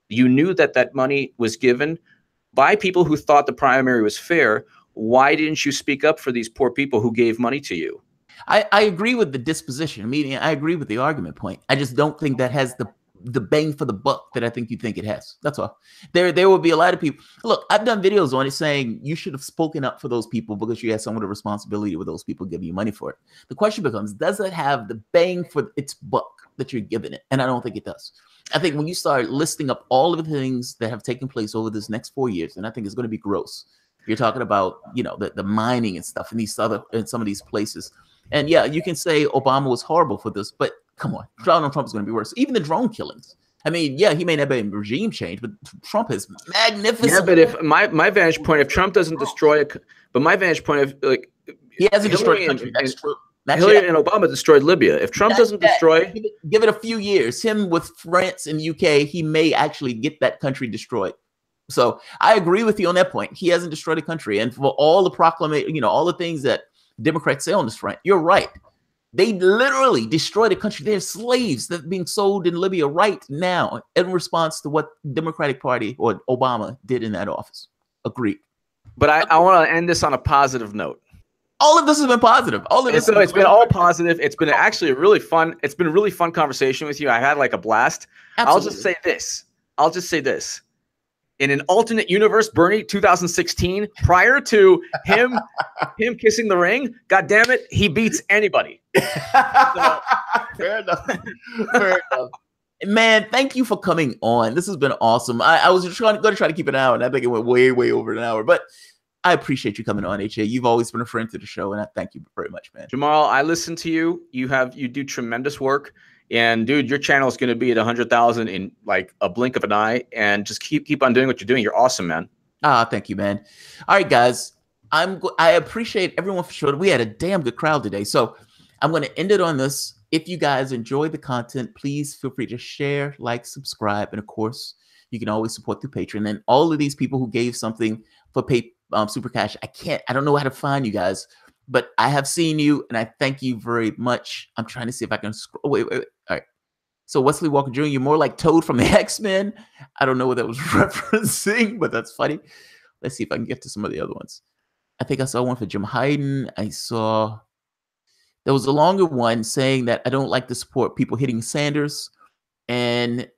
you knew that that money was given by people who thought the primary was fair. Why didn't you speak up for these poor people who gave money to you? I agree with the disposition, meaning I agree with the argument point. I just don't think that has the bang for the buck that I think you think it has. That's all. There will be a lot of people. Look, I've done videos on it saying you should have spoken up for those people because you had some of the responsibility with those people giving you money for it. The question becomes, does it have the bang for its buck that you're giving it? And I don't think it does. I think when you start listing up all of the things that have taken place over this next 4 years, and I think it's going to be gross. You're talking about, you know, the mining and stuff in some of these places. And yeah, you can say Obama was horrible for this, but come on, Donald Trump is going to be worse. Even the drone killings. I mean, yeah, he may not be a regime change, but Trump is magnificent. Yeah, but if my vantage point, if Trump doesn't destroy it, but my vantage point of like he hasn't destroyed the country. That's true. Hillary and Obama destroyed Libya. If Trump doesn't destroy, give it a few years. Him with France and UK, he may actually get that country destroyed. So I agree with you on that point. He hasn't destroyed the country, and for all the proclamation, you know, all the things that Democrats say on this front, you're right. They literally destroy the country. There's slaves that are being sold in Libya right now in response to what Democratic Party or Obama did in that office. Agreed. But I want to end this on a positive note. All of this has been positive. All of this. So it's been all positive. It's been actually a really fun. It's been a really fun conversation with you. I had like a blast. Absolutely. I'll just say this. In an alternate universe, Bernie 2016, prior to him kissing the ring, God damn it, he beats anybody. So. Fair enough. Fair enough. Man, thank you for coming on. This has been awesome. I was just going to try to keep it an hour, and I think it went way, way over an hour. But I appreciate you coming on, HA. You've always been a friend to the show, and I thank you very much, man. Jamarl, I listen to you. You do tremendous work. And dude, your channel is going to be at 100,000 in like a blink of an eye. And just keep on doing what you're doing. You're awesome, man. Thank you, man. All right, guys. I appreciate everyone for showing. We had a damn good crowd today. So I'm going to end it on this. If you guys enjoy the content, please feel free to share, like, subscribe, and of course, you can always support through Patreon. And all of these people who gave something for Super Cash, I don't know how to find you guys. But I have seen you, and I thank you very much. I'm trying to see if I can scroll. Wait. All right. So Wesley Walker Jr., you're more like Toad from the X-Men. I don't know what that was referencing, but that's funny. Let's see if I can get to some of the other ones. I think I saw one for Jim Hayden. There was a longer one saying that I don't like to support people hitting Sanders and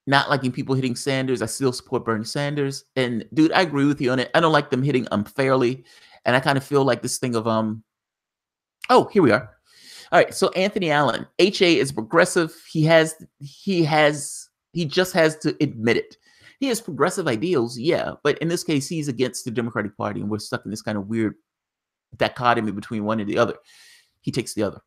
not liking people hitting Sanders. I still support Bernie Sanders. And dude, I agree with you on it. I don't like them hitting unfairly. And I kind of feel like this thing of, oh, here we are. All right. So Anthony Allen, HA is progressive. He just has to admit it. He has progressive ideals. Yeah. But in this case, he's against the Democratic Party. And we're stuck in this kind of weird dichotomy between one and the other. He takes the other.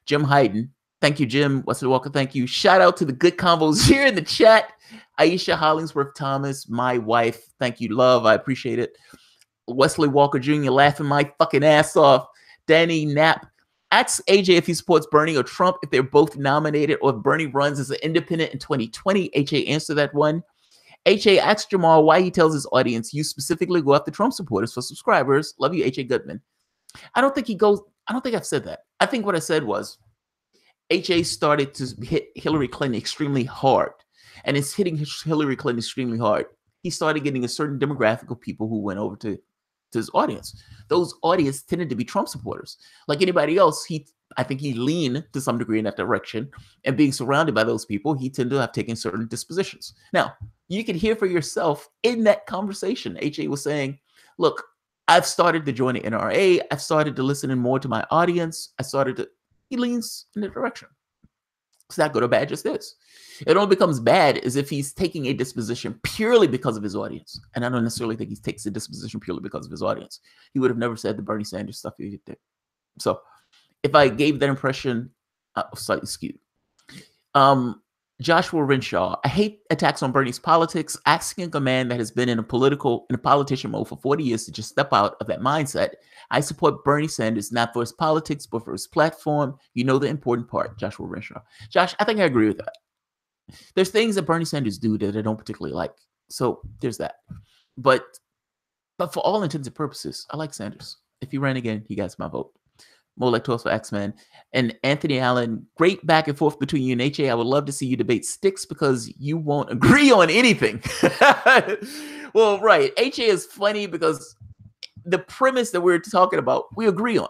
Jim Hayden. Thank you, Jim. Wesley Walker. Thank you. Shout out to the good combos here in the chat. Aisha Hollingsworth Thomas, my wife. Thank you, love. I appreciate it. Wesley Walker Jr. laughing my fucking ass off. Danny Knapp. Ask AJ if he supports Bernie or Trump, if they're both nominated, or if Bernie runs as an independent in 2020. HA answer that one. HA asks Jamarl why he tells his audience, you specifically go after Trump supporters for subscribers. Love you, HA Goodman. I don't think I've said that. I think what I said was HA started to hit Hillary Clinton extremely hard. And it's hitting Hillary Clinton extremely hard. He started getting a certain demographic of people who went over to his audience. Those audience tended to be Trump supporters. Like anybody else, I think he leaned to some degree in that direction. And being surrounded by those people, he tended to have taken certain dispositions. Now, you can hear for yourself in that conversation, HA was saying, look, I've started to join the NRA. I've started to listen in more to my audience. He leans in the direction. It's not good or bad, just is. It only becomes bad as if he's taking a disposition purely because of his audience. And I don't necessarily think he takes a disposition purely because of his audience. He would have never said the Bernie Sanders stuff he did. So if I gave that impression, slightly skewed. Joshua Renshaw, I hate attacks on Bernie's politics. Asking a man that has been in a politician mode for 40 years to just step out of that mindset. I support Bernie Sanders, not for his politics, but for his platform. You know the important part, Joshua Renshaw. Josh, I think I agree with that. There's things that Bernie Sanders do that I don't particularly like. So there's that. But for all intents and purposes, I like Sanders. If he ran again, he gets my vote. More like 12 for X-Men. And Anthony Allen, great back and forth between you and HA. I would love to see you debate sticks because you won't agree on anything. Well, right. HA is funny because the premise that we're talking about, we agree on.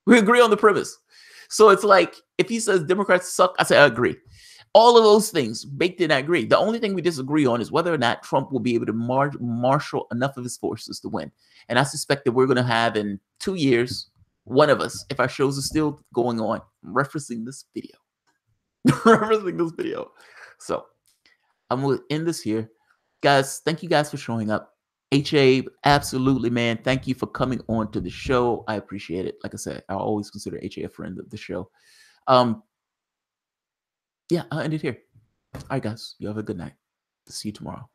We agree on the premise. So it's like, if he says Democrats suck, I say I agree. All of those things baked in, I agree. The only thing we disagree on is whether or not Trump will be able to marshal enough of his forces to win. And I suspect that we're going to have in 2 years, one of us, if our shows are still going on, referencing this video. So I'm going to end this here. Guys, thank you guys for showing up. HA, absolutely, man. Thank you for coming on to the show. I appreciate it. Like I said, I always consider HA a friend of the show. Yeah, I'll end it here. All right, guys. You have a good night. See you tomorrow.